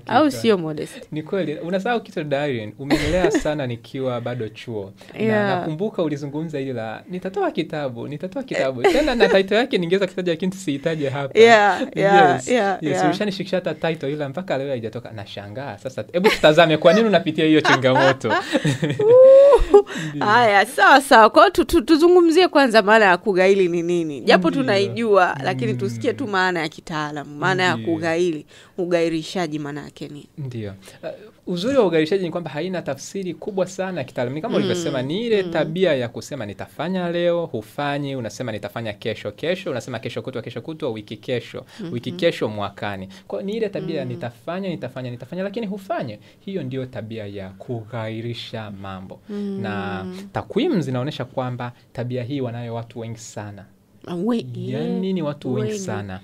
au sio modest. Ni kweli unasahau kitu Darren, umenilea sana nikiwa bado chuo. Na nakumbuka ulizungumza ile la nitatoa kitabu tena na title yake ningeweza kutaja lakini sihitaji hapa. Yes, ushanishikisha hata title ile mpaka leo haijatoka. Nashangaa sasa, hebu tutazame kwa nini unapitia hiyo changamoto. Haya, sawa. Kwa hiyo tuzungumzie kwanza maana ya kugaili ni nini. Japo tunaijua lakini tusikie tu maana ya kitaalamu, maana ya kugaili, ugairishaji maana yake ni. Ndio. Uzuri wa ugairishaji ni kwamba haina tafsiri kubwa sana kitaalamu. Kama ulivyosema ni ile tabia ya kusema nitafanya leo, hufanyi, unasema nitafanya kesho, unasema kesho kutwa, wiki kesho mwakani. Kwa ni ile tabia nitafanya lakini hufanye. Hiyo ndio tabia ya kugairisha mambo. Na takwimu zinaonyesha kwamba tabia hii wanayo watu wengi sana. Yani ni watu wengi sana.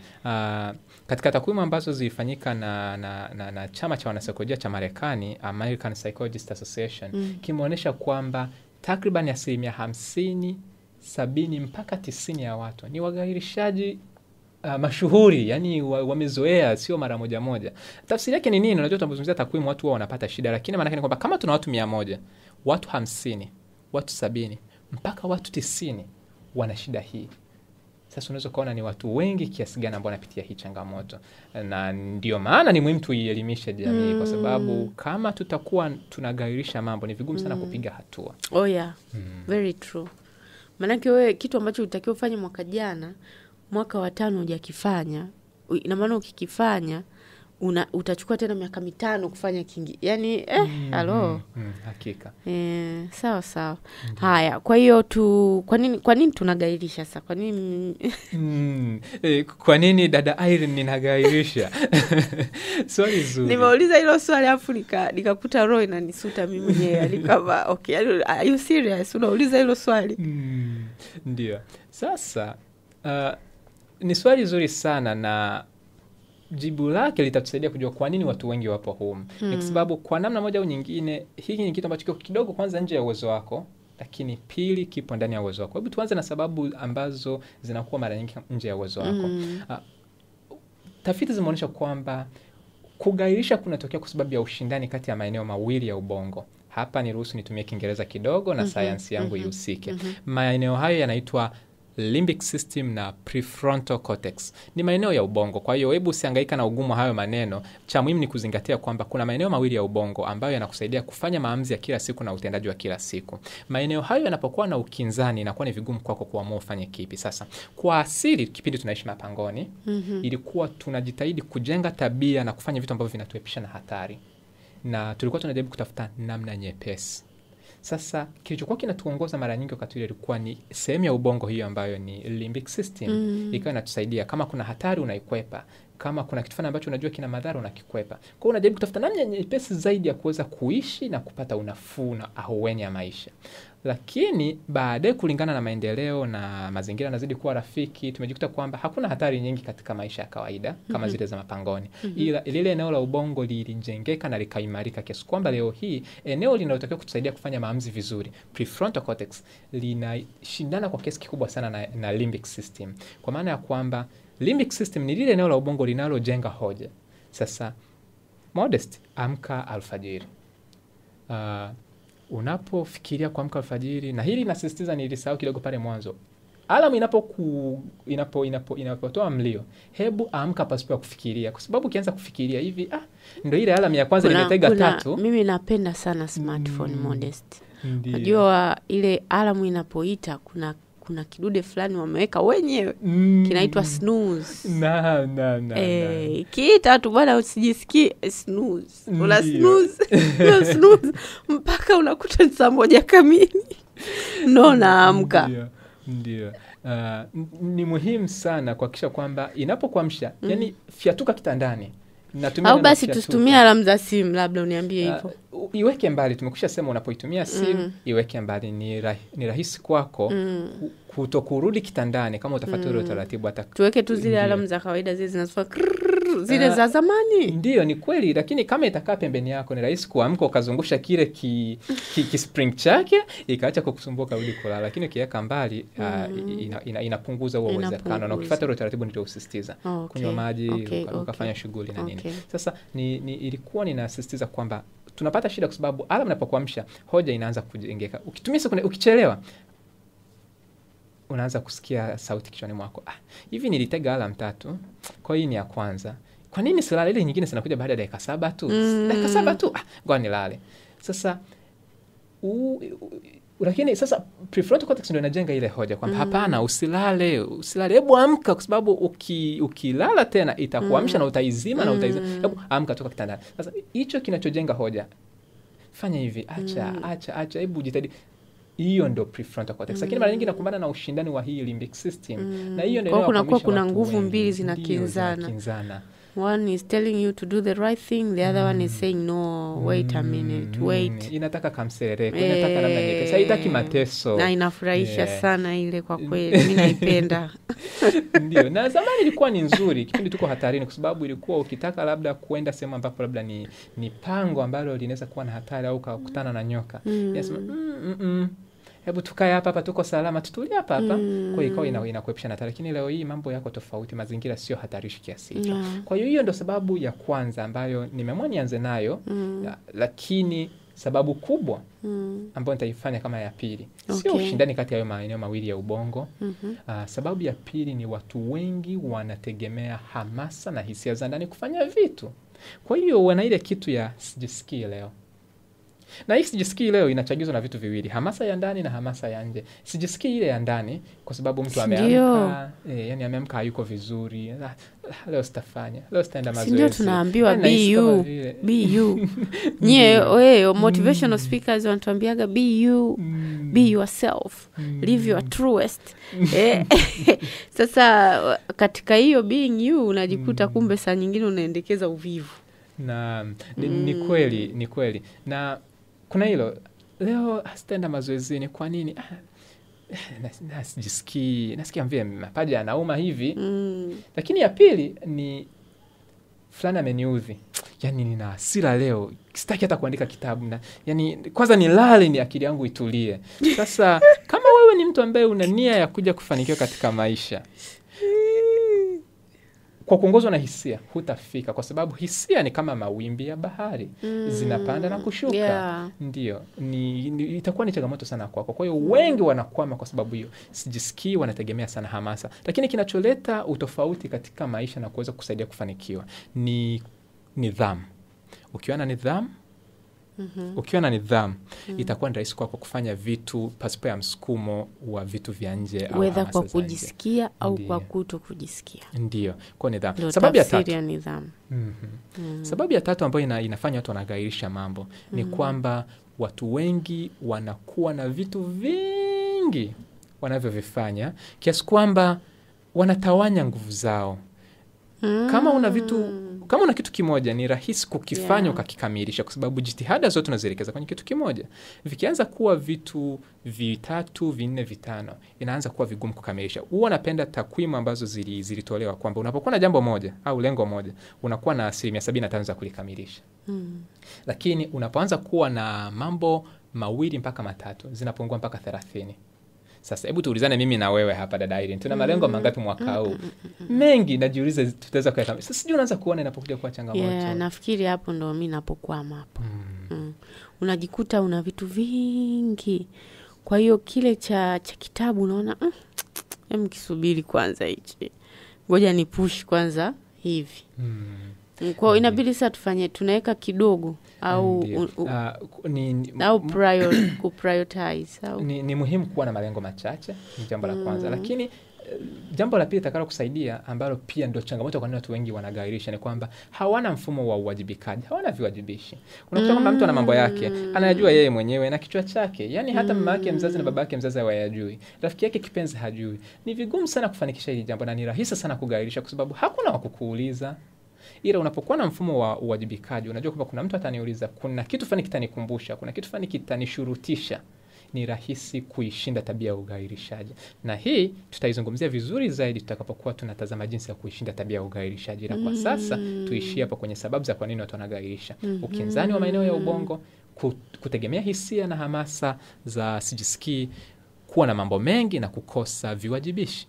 Katika takwimu ambazo zilifanyika na chama cha wanasaikolojia cha Marekani, American Psychologist Association, kimeonyesha kwamba takriban 50%, 70 mpaka 90 ya watu ni wagairishaji mashuhuri, yani wamezoea, sio mara moja. Tafsiri yake ni nini? Unajua tunapozungumzia takwimu watu wao wanapata shida, lakini maana yake ni kwamba kama tuna watu 100, watu 50, watu 70 mpaka watu 90 wana shida hii. Sasa unaweza kuona ni watu wengi kiasi gani ambao wanapitia hii changamoto. Na ndio maana ni muhimu tuielimishe jamii, kwa sababu kama tutakuwa tunagairisha mambo ni vigumu sana kupiga hatua. Oh yeah. Very true. Maana wewe kitu ambacho utakiwa ufanye mwaka jana, mwaka wa 5 hujakifanya, ina maana ukikifanya utachukua tena miaka 5 kufanya kingi. Yani hakika. Sawa. Haya, kwa hiyo kwa nini tunagairisha sasa? Kwa nini kwa nini dada Irene ninagairisha? Swali zuri. Nimeuliza hilo swali afu nikakuta roho inanisuta mimi mwenyewe. Alikava okay, are you serious? Unauliza hilo swali? Ndio. Sasa ni swali zuri sana na jibu lake litatusaidia kujua kwa nini watu wengi wapo humu. Kwa sababu kwa namna moja au nyingine hiki ni kitu ambacho kiko kidogo kwanza nje ya uwezo wako, lakini pili kipo ndani ya uwezo wako. Hebu tuanze na sababu ambazo zinakuwa mara nyingi nje ya uwezo wako. Tafiti zimeonyesha kwamba kugairisha kunatokea kwa sababu ya ushindani kati ya maeneo mawili ya ubongo. Hapa niruhusu nitumie Kiingereza kidogo na sayansi yangu ihusike. Maeneo hayo yanaitwa limbic system na prefrontal cortex. Ni maeneo ya ubongo. Kwa hiyo hebu usihangaika na ugumu hayo maneno. Cha muhimu ni kuzingatia kwamba kuna maeneo mawili ya ubongo ambayo yanakusaidia kufanya maamuzi ya kila siku na utendaji wa kila siku. Maeneo hayo yanapokuwa na ukinzani, inakuwa ni vigumu kwako kuamua ufanye kipi. Sasa kwa asili, kipindi tunaishi mapangoni, ilikuwa tunajitahidi kujenga tabia na kufanya vitu ambavyo vinatuepusha na hatari, na tulikuwa tunajaribu kutafuta namna nyepesi. Sasa kilichokuwa kinatuongoza mara nyingi wakati ile ilikuwa ni sehemu ya ubongo hiyo ambayo ni limbic system. Ikawa inatusaidia kama kuna hatari unaikwepa, kama kuna kitu fulani ambacho unajua kina madhara unakikwepa. Kwa hiyo unajaribu kutafuta namna nyepesi zaidi ya kuweza kuishi na kupata unafuu na ahueni ya maisha. Lakini baadaye kulingana na maendeleo na mazingira nazidi kuwa rafiki, tumejikuta kwamba hakuna hatari nyingi katika maisha ya kawaida kama zile za mapangoni. Ila lile eneo la ubongo lilijengeka na likaimarika kiasi kwamba leo hii eneo linalotakiwa kutusaidia kufanya maamuzi vizuri, prefrontal cortex, linashindana kwa kiasi kikubwa sana na limbic system. Kwa maana ya kwamba limbic system ni lile eneo la ubongo linalojenga hoja. Sasa Modest, amka alfajiri. Unapofikiria kuamka alfajiri, na hili nasisitiza, nilisahau kidogo pale mwanzo, alamu inapotoa mlio, hebu amka pasipo ya kufikiria, kwa sababu ukianza kufikiria hivi ndio ile alamu ya kwanza limetega 3. Mimi napenda sana smartphone Modest. Unajua ile alamu inapoita kuna kidude fulani wameweka wenyewe kinaitwa snooze. Kiita tu bwana usijisikie snooze. Una snooze. Snooze mpaka unakuta saa 1 kamili. Naamka. Ndio. Ni muhimu sana kuhakikisha kwamba inapokuamsha, yani fiatuka kitandani. Au basi tusitumie alamu za simu, labda uniambie hivyo. Iweke mbali, tumekusha sema unapoitumia simu, iweke mbali, ni rahisi kwako kutokurudi kitandani kama utafuata ule utaratibu. Tuweke tu zile alamu za kawaida zile zinazofanya zile za zamani. Ndio, ni kweli, lakini kama itakaa pembeni yako ni rahisi kuamka ukazungusha kile spring chake ikaacha kukusumbua kurudi kulala. Lakini ukiweka mbali inapunguza huo uwezekano, na ukifuata ule utaratibu nitausisitiza. Kunywa maji, ukafanya shughuli na nini. Sasa ilikuwa ninasisitiza kwamba tunapata shida kwa sababu alamu inapokuamsha, hoja inaanza kujengeka. Ukichelewa unaanza kusikia sauti kichwani mwako, hivi nilitega alamu 3, kwa hiyo ni ya kwanza, kwa nini silale? Ile nyingine zinakuja baada ya dakika 7 tu. Dakika 7 tu, ngoja nilale. Sasa lakini sasa prefrontal cortex ndio inajenga ile hoja kwamba hapana, usilale, hebu amka, kwa sababu ukilala tena itakuamsha na utaizima na utaizima. Hebu amka, toka kitandani. Sasa hicho kinachojenga hoja, fanya hivi, acha, hebu jitahidi. Hiyo ndio prefrontal cortex. Lakini mara nyingi nakumbana na ushindani wa hii limbic system. Na hiyo ndio kuna nguvu mbili zinakinzana. One is telling you to do the right thing, the other one is saying no, wait a minute, wait. Inataka kamserereko, inataka namna nyepesi, haitaki mateso. Na inafurahisha sana ile, kwa kweli mimi naipenda. Ndio, na zamani ilikuwa ni nzuri, kipindi tuko hatarini, kwa sababu ilikuwa ukitaka labda kuenda sehemu ambapo labda ni pango ambalo linaweza kuwa na hatari, au kukutana na nyoka. Yasema hebu tukae hapa tuko salama, tutulie hapa. Kwa hiyo inakuepusha na hatari. Lakini leo hii mambo yako tofauti, mazingira sio hatarishi kiasi hicho. Kwa hiyo ndio sababu ya kwanza ambayo nimeamua nianze nayo. Lakini sababu kubwa ambayo nitaifanya kama ya pili, sio ushindani kati ya hayo maeneo mawili ya ubongo. Sababu ya pili ni watu wengi wanategemea hamasa na hisia za ndani kufanya vitu. Kwa hiyo wana ile kitu ya sijisikii leo. Na hii sijisikii leo inachagizwa na vitu viwili, hamasa ya ndani na hamasa ya nje. Sijisikii ile ya ndani kwa sababu mtu ameamka, yani ameamka hayuko vizuri. Leo sitafanya, leo sitaenda mazoezi. Ndio tunaambiwa be you. Wewe motivational speakers wanatuambiaga be you, be yourself, live your truest. Sasa katika hiyo being you unajikuta kumbe saa nyingine unaendekeza uvivu. Na ni kweli. Na kuna hilo, leo sitaenda mazoezini, kwa nini? Sijisikii, nasikia mvile mapaja yanauma hivi. Lakini ya pili ni fulani ameniudhi, yani nina hasira leo, sitaki hata kuandika kitabu, yani kwanza nilale ni akili yangu itulie. Sasa kama wewe ni mtu ambaye una nia ya kuja kufanikiwa katika maisha, kwa kuongozwa na hisia hutafika, kwa sababu hisia ni kama mawimbi ya bahari, zinapanda na kushuka. Yeah. Ndio, itakuwa ni changamoto sana kwako. Kwa hiyo wengi wanakwama kwa sababu hiyo, sijisikii, wanategemea sana hamasa. Lakini kinacholeta utofauti katika maisha na kuweza kusaidia kufanikiwa ni nidhamu. Ukiwa na nidhamu, itakuwa ni rahisi kwako kufanya vitu pasipo ya msukumo wa vitu vya nje au whether hamasa kwa za nje. kujisikia au kwa kuto kujisikia. Ndio, kwa nidhamu. Ndio Sababu ya tafsiri tatu, ya nidhamu. sababu ya tatu ambayo inafanya watu wanagairisha mambo ni kwamba watu wengi wanakuwa na vitu vingi wanavyovifanya kiasi kwamba wanatawanya nguvu zao. Kama una kitu kimoja ni rahisi kukifanya ukakikamilisha, kwa sababu jitihada zote unazielekeza kwenye kitu kimoja. Vikianza kuwa vitu 3, 4, 5, inaanza kuwa vigumu kukamilisha. Huwa napenda takwimu ambazo zilitolewa kwamba unapokuwa na jambo moja au lengo moja, unakuwa na 75% za kulikamilisha. Lakini unapoanza kuwa na mambo 2 mpaka 3, zinapungua mpaka 30. Sasa hebu tuulizane mimi na wewe hapa dada Irene, tuna malengo mangapi mwaka huu? Mengi, najiuliza tutaweza kuyakamilisha. Sasa sijui unaanza kuona inapokuja kwa changamoto. Yeah, nafikiri hapo ndo mimi napokwama hapo. Unajikuta una vitu vingi. Kwa hiyo kile cha kitabu unaona hem kisubiri kwanza hichi. Ngoja ni push kwanza hivi. Kwa hiyo inabidi sasa tunaweka kidogo au kuprioritize au ni muhimu kuwa na malengo machache, ni jambo la kwanza. Lakini jambo la pili litakalo kusaidia, ambalo pia ndio changamoto kwa nini watu wengi wanagairisha, ni kwamba hawana mfumo wa uwajibikaji, hawana viwajibishi. Unakuta kwamba mtu ana mambo yake, anayajua yeye mwenyewe na kichwa chake. Yaani hata mama yake mzazi na baba yake mzazi hawayajui. Rafiki yake kipenzi hajui. Ni vigumu sana kufanikisha hili jambo na ni rahisi sana kugairisha kwa sababu hakuna wa kukuuliza. Ila unapokuwa na mfumo wa uwajibikaji, unajua kwamba kuna mtu ataniuliza, kuna kitu fulani kitanikumbusha, kuna kitu fulani kitanishurutisha, ni rahisi kuishinda tabia ya ugairishaji. Na hii tutaizungumzia vizuri zaidi tutakapokuwa tunatazama jinsi ya kuishinda tabia ya ugairishaji. Na kwa sasa tuishie hapo kwenye sababu za kwa nini watu wanagairisha. Ukinzani wa maeneo ya ubongo, kutegemea hisia na hamasa za sijisikii, kuwa na mambo mengi na kukosa viwajibishi.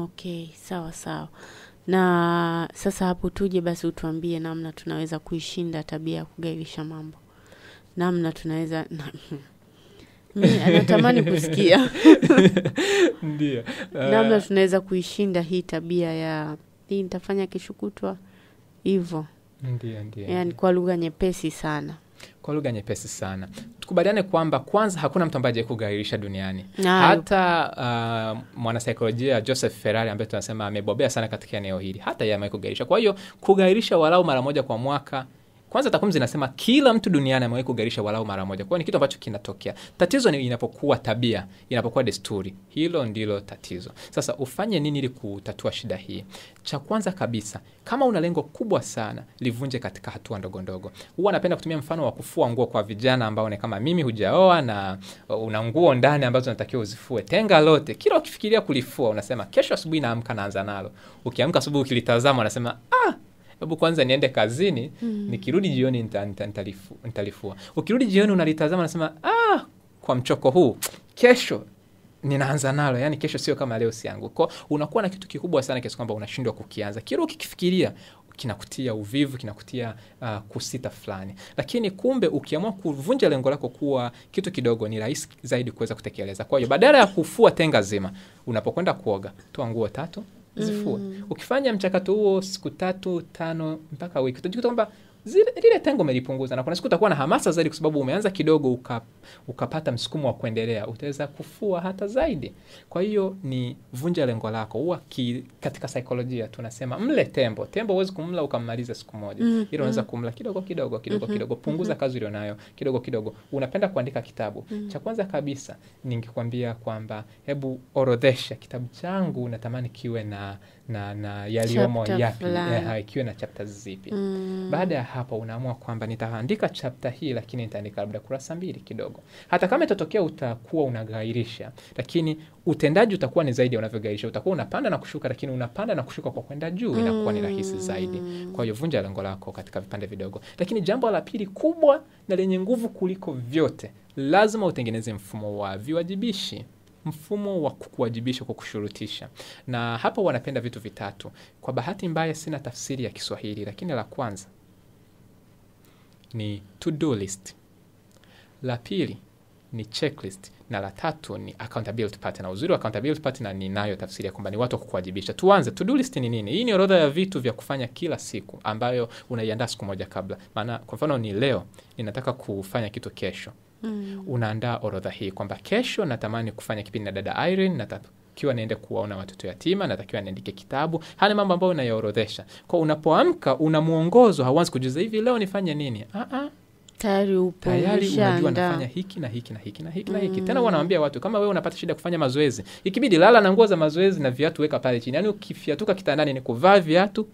Okay, sawa. Na sasa hapo tuje basi utuambie namna tunaweza kuishinda tabia ya kugairisha mambo. Namna tunaweza mimi anatamani kusikia. Ndio. Namna tunaweza kuishinda hii tabia ya hii nitafanya kesho kutwa hivyo. Ndio. Yaani kwa lugha nyepesi sana. Tukubaliane kwamba kwanza hakuna mtu ambaye kugairisha duniani. Hata mwanasaikolojia Joseph Ferrari ambaye tunasema amebobea sana katika eneo hili, hata yeye amekugairisha. Kwa hiyo kugairisha walau mara moja kwa mwaka, kwanza takwimu zinasema kila mtu duniani amewahi kugairisha walau mara moja. Kwa hiyo ni kitu ambacho kinatokea. Tatizo ni inapokuwa tabia, inapokuwa desturi. Hilo ndilo tatizo. Sasa ufanye nini ili kutatua shida hii? Cha kwanza kabisa, kama una lengo kubwa sana, livunje katika hatua ndogo ndogo. Huwa napenda kutumia mfano wa kufua nguo kwa vijana ambao ni kama mimi, hujaoa na una nguo ndani ambazo unatakiwa uzifue. Tenga lote. Kila ukifikiria kulifua unasema kesho asubuhi naamka naanza nalo. Ukiamka asubuhi ukilitazama unasema hebu kwanza niende kazini, nikirudi jioni nitalifua. Ukirudi jioni unalitazama unasema kwa mchoko huu kesho ninaanza nalo. Yaani kesho sio kama leo siangu. Kwa unakuwa na kitu kikubwa sana kiasi kwamba unashindwa kukianza. Kila ukifikiria kinakutia uvivu, kinakutia kusita fulani. Lakini kumbe ukiamua kuvunja lengo lako kuwa kitu kidogo, ni rahisi zaidi kuweza kutekeleza. Kwa hiyo badala ya kufua tenga zima, unapokwenda kuoga, toa nguo 3 zifue. Ukifanya mchakato huo siku 3, 5 mpaka wiki, utajikuta kwamba lile tengo umelipunguza, na kuna siku utakuwa na hamasa zaidi kwa sababu umeanza kidogo ukapata msukumo wa kuendelea, utaweza kufua hata zaidi. Kwa hiyo ni vunja lengo lako. Huwa katika saikolojia tunasema mle tembo. Tembo huwezi kumla ukamaliza siku moja. Ile unaweza kumla kidogo. Punguza kazi ulionayo kidogo. Unapenda kuandika kitabu. Cha kwanza kabisa ningekwambia kwamba hebu orodhesha kitabu changu natamani kiwe na yaliomo yapi, kiwe na chapters zipi. Baada ya hapo unaamua kwamba nitaandika chapter hii, lakini nitaandika labda kurasa 2 kidogo. Hata kama itatokea utakuwa unagairisha, lakini utendaji utakuwa ni zaidi ya unavyogairisha. Utakuwa unapanda na kushuka, lakini unapanda na kushuka kwa kwenda juu, inakuwa ni rahisi zaidi. Kwa hiyo vunja lengo lako katika vipande vidogo. Lakini jambo la pili kubwa na lenye nguvu kuliko vyote, lazima utengeneze mfumo wa viwajibishi. mfumo wa kukuwajibisha kwa kushurutisha. Na hapa wanapenda vitu vitatu. Kwa bahati mbaya sina tafsiri ya Kiswahili, lakini la kwanza ni to-do list. La pili ni checklist, na la tatu ni accountability partner. Uzuri wa accountability partner ni nayo tafsiri ya kwamba ni watu wa kukuwajibisha. Tuanze, to-do list ni nini? Hii ni orodha ya vitu vya kufanya kila siku ambayo unaiandaa siku moja kabla. Maana kwa mfano ni leo ninataka kufanya kitu kesho. Unaandaa orodha hii kwamba kesho natamani kufanya kipindi na dada Irene, natakiwa niende kuwaona watoto yatima, natakiwa niandike kitabu. Haya ni mambo ambayo unayaorodhesha. Kwa unapoamka una muongozo, hauanzi kujiuliza hivi leo nifanye nini? Tayari unajua nafanya hiki na hiki na hiki na hiki na hiki. Tena wanawaambia watu kama wewe unapata shida kufanya mazoezi, ikibidi lala na nguo za mazoezi na viatu weka pale chini. Yaani ukifiatuka kitandani ni kuvaa viatu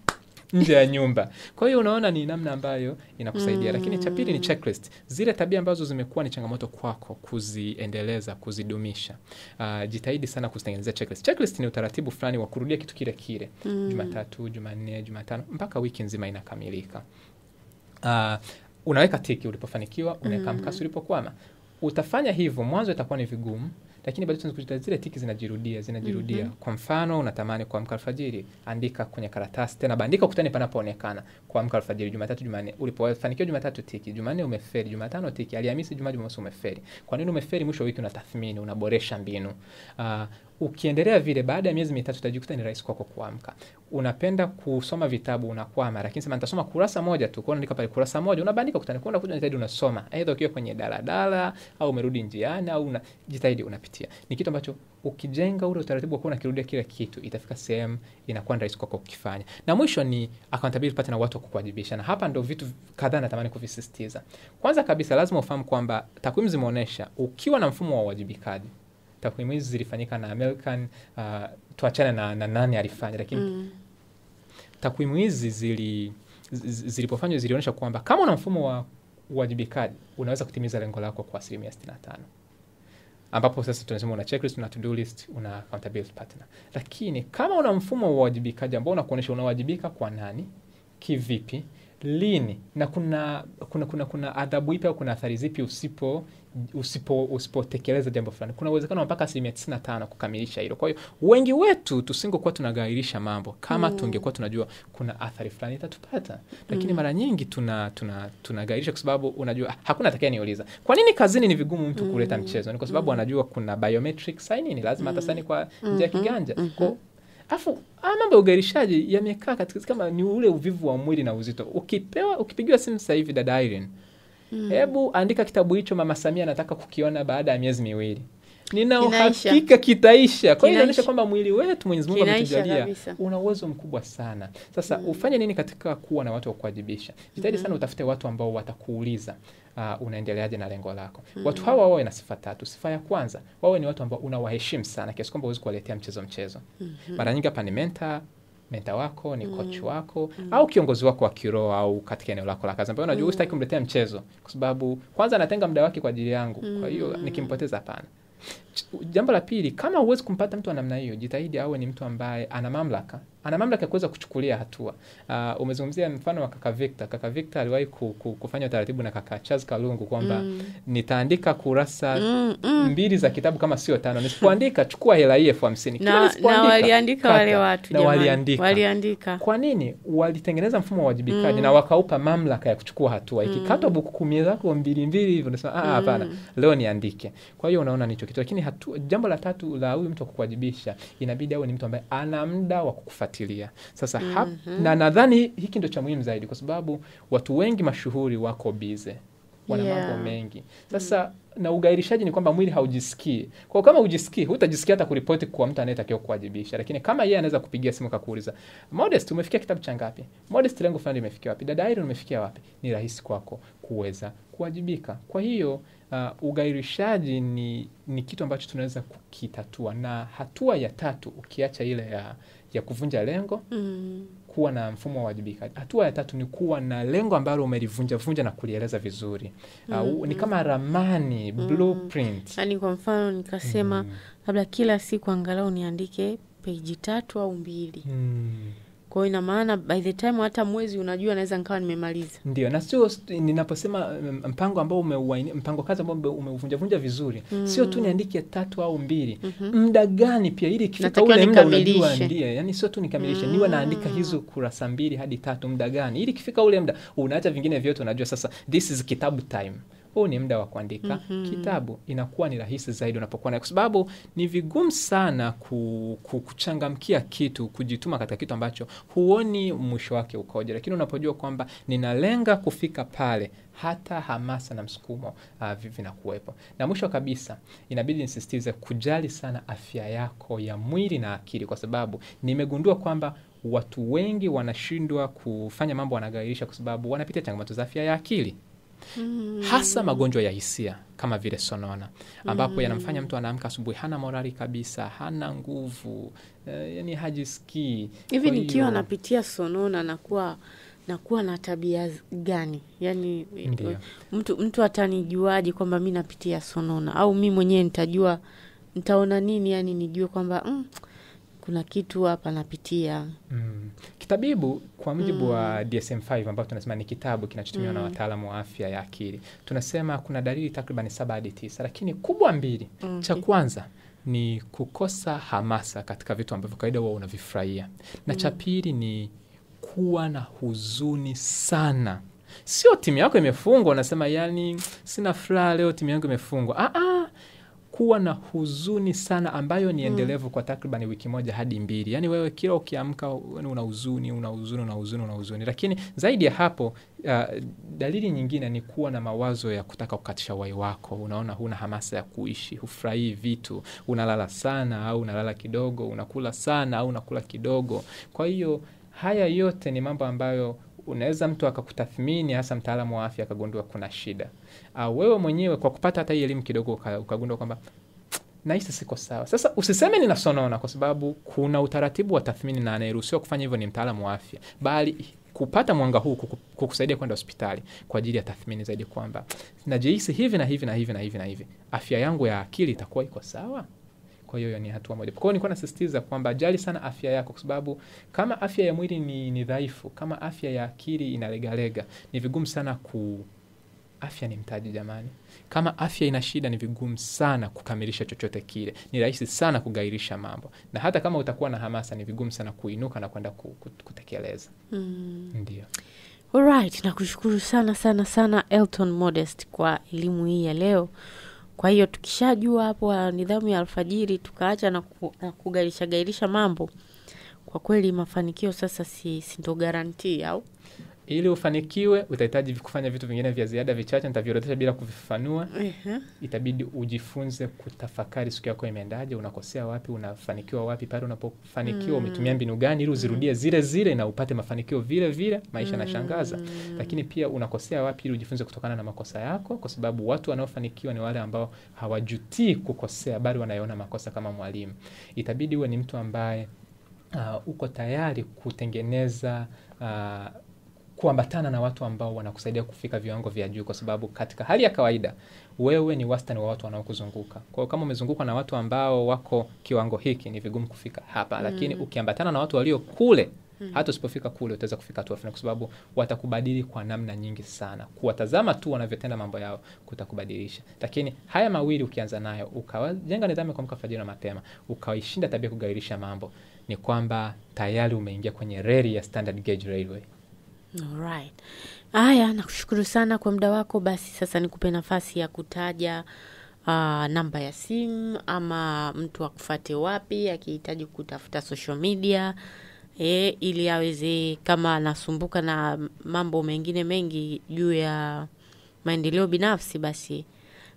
nje ya nyumba. Kwa hiyo unaona ni namna ambayo inakusaidia. Lakini cha pili ni checklist. Zile tabia ambazo zimekuwa ni changamoto kwako kuziendeleza, kuzidumisha. Jitahidi sana kuzitengenezea checklist. Checklist ni utaratibu fulani wa kurudia kitu kile kile. Jumatatu, Jumanne, Jumatano mpaka wiki nzima inakamilika. Unaweka tiki ulipofanikiwa, unaweka mkasi ulipokwama. Utafanya hivyo, mwanzo itakuwa ni vigumu, lakini baadaye tunakuta zile tiki zinajirudia. Kwa mfano, unatamani kuamka alfajiri, andika kwenye karatasi, tena bandika ukutani panapoonekana. Kuamka alfajiri Jumatatu, Jumanne, ulipofanikiwa Jumatatu tiki, Jumanne umefeli, Jumatano tiki, Alhamisi, Jumamosi umefeli. Kwa nini umefeli? Mwisho wa wiki unatathmini, unaboresha mbinu. Ukiendelea vile, baada ya miezi mitatu utajikuta ni rahisi kwako kuamka. Unapenda kusoma vitabu, unakwama, lakini sema nitasoma kurasa moja tu. Kwa nini pale kurasa moja unabandika ukutani, kwa unakuja unajitahidi unasoma. Aidha ukiwa kwenye daladala au umerudi njiani au unajitahidi unapitia. Ni kitu ambacho ukijenga ule utaratibu wa kuwa unakirudia kila kitu, itafika sehemu inakuwa rahisi kwako kukifanya. Na mwisho ni accountability partner, na watu wa kukuwajibisha. Na hapa ndio vitu kadhaa natamani kuvisisitiza. Kwanza kabisa lazima ufahamu kwamba takwimu zimeonyesha ukiwa na mfumo wa uwajibikaji. Takwimu hizi zilifanyika na American, tuachane na nani alifanya, lakini takwimu hizi zilipofanywa zilionyesha kwamba kama una mfumo wa uwajibikaji unaweza kutimiza lengo lako kwa 65%. Ambapo sasa tunasema una checklist, una to-do list, una accountability partner. Lakini kama una mfumo wa uwajibikaji ambao unakuonyesha unawajibika kwa nani, kivipi, lini, na kuna adhabu ipi au kuna athari zipi usipotekeleza jambo fulani, kuna uwezekano mpaka 95% kukamilisha hilo. Kwa hiyo wengi wetu tusingekuwa tunagairisha mambo kama tungekuwa tunajua kuna athari fulani itatupata. Lakini mara nyingi tunagairisha kwa sababu unajua hakuna atakaye niuliza. Kwa nini kazini ni vigumu mtu kuleta mchezo? Ni kwa sababu anajua kuna biometric sign in, lazima atasaini kwa njia ya kiganja. Kwa mambo ya ugairishaji yamekaa katika kama ni ule uvivu wa mwili na uzito. Ukipigiwa simu sasa hivi dada Irene, hebu andika kitabu hicho Mama Samia anataka kukiona baada ya miezi 2. Nina uhakika kitaisha. Kwa hiyo inaonyesha kwamba mwili wetu Mwenyezi Mungu ametujalia una uwezo mkubwa sana. Sasa ufanye nini katika kuwa na watu wa kuwajibisha? Jitahidi sana utafute watu ambao watakuuliza unaendeleaje na lengo lako. Watu hawa wawe na sifa 3. Sifa ya kwanza, wawe ni watu ambao unawaheshimu sana kiasi kwamba huwezi kuwaletea mchezo. Mara nyingi hapa ni mentor wako, ni coach wako au kiongozi wako wa kiroho au katika eneo lako la kazi, ambaye unajua usitaki kumletea mchezo kwa sababu kwanza anatenga muda wake kwa ajili yangu. Kwa hiyo nikimpoteza hapana. Jambo la pili, kama huwezi kumpata mtu wa namna hiyo, jitahidi awe ni mtu ambaye ana mamlaka ya kuweza kuchukulia hatua. Umezungumzia mfano wa kaka Victor. Kaka Victor aliwahi kufanya utaratibu na kaka Charles Kalungu kwamba nitaandika kurasa 2 za kitabu kama sio 5. Nisipoandika chukua hela hii 50. Na waliandika wale watu jamani. Waliandika. Kwa nini? Walitengeneza mfumo wa wajibikaji na wakaupa mamlaka ya kuchukua hatua. Ikikatwa buku 10 zako 2 hivyo unasema hapana, leo niandike. Kwa hiyo unaona nicho kitu. Lakini jambo la 3 la huyu mtu kukuwajibisha, inabidi awe ni mtu ambaye ana muda wa kukufuatilia. Sasa na nadhani hiki ndio cha muhimu zaidi kwa sababu watu wengi mashuhuri wako busy. Wana mambo mengi. Sasa na ugairishaji ni kwamba mwili haujisikii. Kwa kama hujisikii, hutajisikia hata kuripoti kwa mtu anayetakiwa kuwajibisha. Lakini kama yeye anaweza kupigia simu akakuuliza, "Modest, umefikia kitabu cha ngapi? Modest, lengo fulani limefikia wapi? Dada Irene, umefikia wapi?" Ni rahisi kwako kuweza kuwajibika. Kwa hiyo ugairishaji ni kitu ambacho tunaweza kukitatua. Na hatua ya 3 ukiacha ile ya kuvunja lengo, kuwa na mfumo wa wajibikaji. Hatua ya 3 ni kuwa na lengo ambalo umelivunja na kulieleza vizuri. Ni kama ramani, blueprint. Yaani kwa mfano nikasema labda kila siku angalau niandike peji 3 au 2. Kwa hiyo ina maana by the time hata mwezi unajua naweza nikawa nimemaliza. Ndio, na sio ninaposema mpango ambao mpango kazi ambao umeuvunja vizuri. Sio tu niandike 3 au 2. Muda gani pia ili ikifika ule muda unajua ndiye. Yaani sio tu nikamilishe. Niwe naandika hizo kurasa 2 hadi 3 muda gani. Ili ikifika ule muda unaacha vingine vyote unajua sasa this is kitabu time. Huu ni muda wa kuandika kitabu. Inakuwa ni rahisi zaidi unapokuwa na, kwa sababu ni vigumu sana kuchangamkia kitu, kujituma katika kitu ambacho huoni mwisho wake ukoje. Lakini unapojua kwamba ninalenga kufika pale, hata hamasa na msukumo vinakuwepo. Na mwisho kabisa, inabidi nisisitize kujali sana afya yako ya mwili na akili, kwa sababu nimegundua kwamba watu wengi wanashindwa kufanya mambo wanagairisha kwa sababu wanapitia changamoto za afya ya akili. Hasa magonjwa ya hisia kama vile sonona, ambapo yanamfanya mtu anaamka asubuhi hana morali kabisa, hana nguvu, yani hajisikii. Hivi nikiwa napitia sonona nakuwa na tabia gani? Yani mtu atanijuaje kwamba mimi napitia sonona, au mimi mwenyewe nitaona nini yani nijue kwamba kuna kitu hapa napitia? Kitabibu, kwa mujibu wa DSM-5 ambao tunasema ni kitabu kinachotumiwa na wataalamu wa afya ya akili, tunasema kuna dalili takriban 7 hadi 9, lakini kubwa 2. Cha kwanza ni kukosa hamasa katika vitu ambavyo kawaida wao unavifurahia. Na cha pili ni kuwa na huzuni sana. Sio timu yako imefungwa unasema yani sina furaha leo timu yangu imefungwa. Kuwa na huzuni sana ambayo ni endelevu kwa takriban wiki 1 hadi 2. Yani wewe kila ukiamka una huzuni. Lakini zaidi ya hapo, dalili nyingine ni kuwa na mawazo ya kutaka kukatisha uhai wako. Unaona huna hamasa ya kuishi, hufurahii vitu, unalala sana au unalala kidogo, unakula sana au unakula kidogo. Kwa hiyo haya yote ni mambo ambayo unaweza mtu akakutathmini, hasa mtaalamu wa afya akagundua kuna shida. Wewe mwenyewe kwa kupata hata elimu kidogo ukagundua kwamba nahisi siko sawa. Sasa usiseme nina sonona, kwa sababu kuna utaratibu wa tathmini na anayeruhusiwa kufanya hivyo ni mtaalamu wa afya. Bali kupata mwanga huu kukusaidia kwenda hospitali kwa ajili ya tathmini zaidi kwamba najihisi hivi na hivi na hivi na hivi na hivi. Afya yangu ya akili itakuwa iko sawa? Kwa hiyo ni hatua moja. Kwa hiyo nilikuwa nasisitiza kwamba jali sana afya yako, kwa sababu kama afya ya mwili ni dhaifu, kama afya ya akili inalegalega, ni vigumu sana afya ni mtaji jamani. Kama afya ina shida ni vigumu sana kukamilisha chochote kile. Ni rahisi sana kugairisha mambo. Na hata kama utakuwa na hamasa ni vigumu sana kuinuka na kwenda kutekeleza. Ndio. Alright, nakushukuru sana Elton Modest kwa elimu hii ya leo. Kwa hiyo tukishajua hapo nidhamu ya alfajiri, tukaacha na kugairisha mambo, kwa kweli mafanikio sasa si ndo guarantee au? Ili ufanikiwe utahitaji kufanya vitu vingine vya ziada vichache, nitaviorodhesha bila kuvifafanua. Itabidi ujifunze kutafakari siku yako imeendaje, unakosea wapi, unafanikiwa wapi, pale unapofanikiwa umetumia mbinu gani ili uzirudie zile na upate mafanikio vile. Maisha yanashangaza. Lakini pia unakosea wapi ili ujifunze kutokana na makosa yako, kwa sababu watu wanaofanikiwa ni wale ambao hawajutii kukosea, bali wanaona makosa kama mwalimu. Itabidi uwe ni mtu ambaye uko tayari kutengeneza kuambatana na watu ambao wanakusaidia kufika viwango vya juu, kwa sababu katika hali ya kawaida wewe ni wastani wa watu wanaokuzunguka. Kwa hiyo kama umezungukwa na watu ambao wako kiwango hiki ni vigumu kufika hapa, lakini ukiambatana na watu walio kule, hata usipofika kule utaweza kufika hatua fulani, kwa sababu watakubadili kwa namna nyingi sana. Kuwatazama tu wanavyotenda mambo yao kutakubadilisha. Lakini haya mawili ukianza nayo, ukajenga nidhamu kwa alfajiri na mapema, ukaishinda tabia kugairisha mambo, ni kwamba tayari umeingia kwenye reli ya standard gauge railway. Alright. Haya, nakushukuru sana kwa muda wako. Basi sasa nikupe nafasi ya kutaja namba ya simu, ama mtu akufuate wapi akihitaji kutafuta social media, ili aweze, kama anasumbuka na mambo mengine mengi juu ya maendeleo binafsi, basi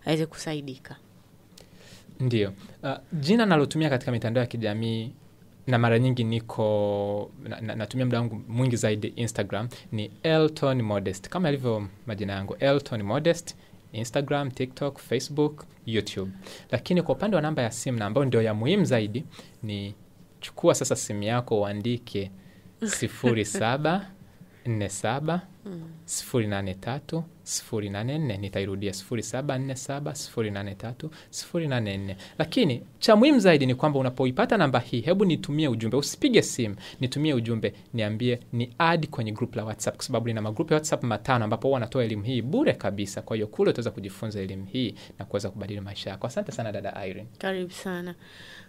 aweze kusaidika. Ndio. Jina nalotumia katika mitandao ya kijamii, na mara nyingi natumia muda wangu mwingi zaidi Instagram, ni Elton Modest. Kama ilivyo majina yangu, Elton Modest, Instagram, TikTok, Facebook, YouTube. Lakini kwa upande wa namba ya simu, na ambayo ndio ya muhimu zaidi, ni chukua sasa simu yako uandike 0747 083 084. Nitairudia 0747 083 084. Lakini cha muhimu zaidi ni kwamba unapoipata namba hii, hebu nitumie ujumbe, usipige simu, nitumie ujumbe, niambie ni add kwenye group la WhatsApp, kwa sababu nina magrupu ya WhatsApp 5 ambapo wanatoa elimu hii bure kabisa. Kwa hiyo kule utaweza kujifunza elimu hii na kuweza kubadili maisha yako. Asante sana dada Irene. Karibu sana.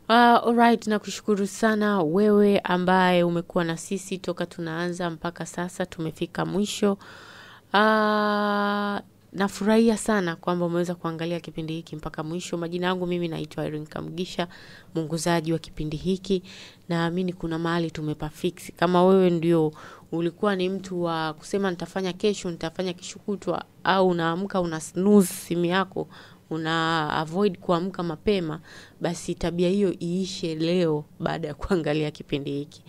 Alright, nakushukuru sana wewe ambaye umekuwa na sisi toka tunaanza mpaka sasa tumefika mwisho. Nafurahia sana kwamba umeweza kuangalia kipindi hiki mpaka mwisho. Majina yangu mimi naitwa Irene Kamgisha, mwongozaji wa kipindi hiki. Naamini kuna mahali tumepafix. Kama wewe ndio ulikuwa ni mtu wa kusema nitafanya kesho, nitafanya kesho kutwa, au unaamka una snooze simu yako, una avoid kuamka mapema, basi tabia hiyo iishe leo baada ya kuangalia kipindi hiki.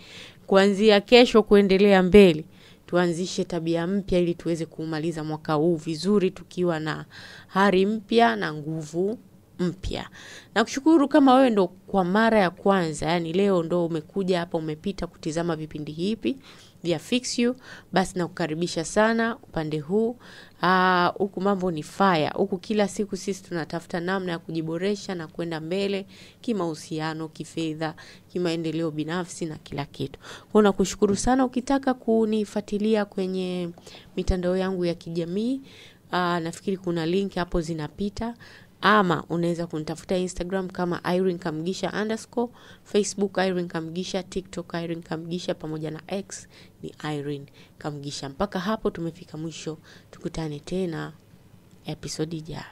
Kuanzia kesho kuendelea mbele, tuanzishe tabia mpya ili tuweze kumaliza mwaka huu vizuri tukiwa na hari mpya na nguvu mpya. Nakushukuru kama wewe ndo kwa mara ya kwanza, yani leo ndo umekuja hapa, umepita kutizama vipindi hivi vya Fix You, basi nakukaribisha sana upande huu. Huku mambo ni fire. Huku kila siku sisi tunatafuta namna ya kujiboresha na kwenda mbele kimahusiano, kifedha, kimaendeleo binafsi na kila kitu. Kwa nakushukuru sana. Ukitaka kunifuatilia kwenye mitandao yangu ya kijamii, nafikiri kuna link hapo zinapita, ama unaweza kunitafuta Instagram kama Irene Kamgisha _ Facebook Irene Kamgisha, TikTok Irene Kamgisha, pamoja na X ni Irene Kamgisha. Mpaka hapo tumefika mwisho. Tukutane tena episode ijayo.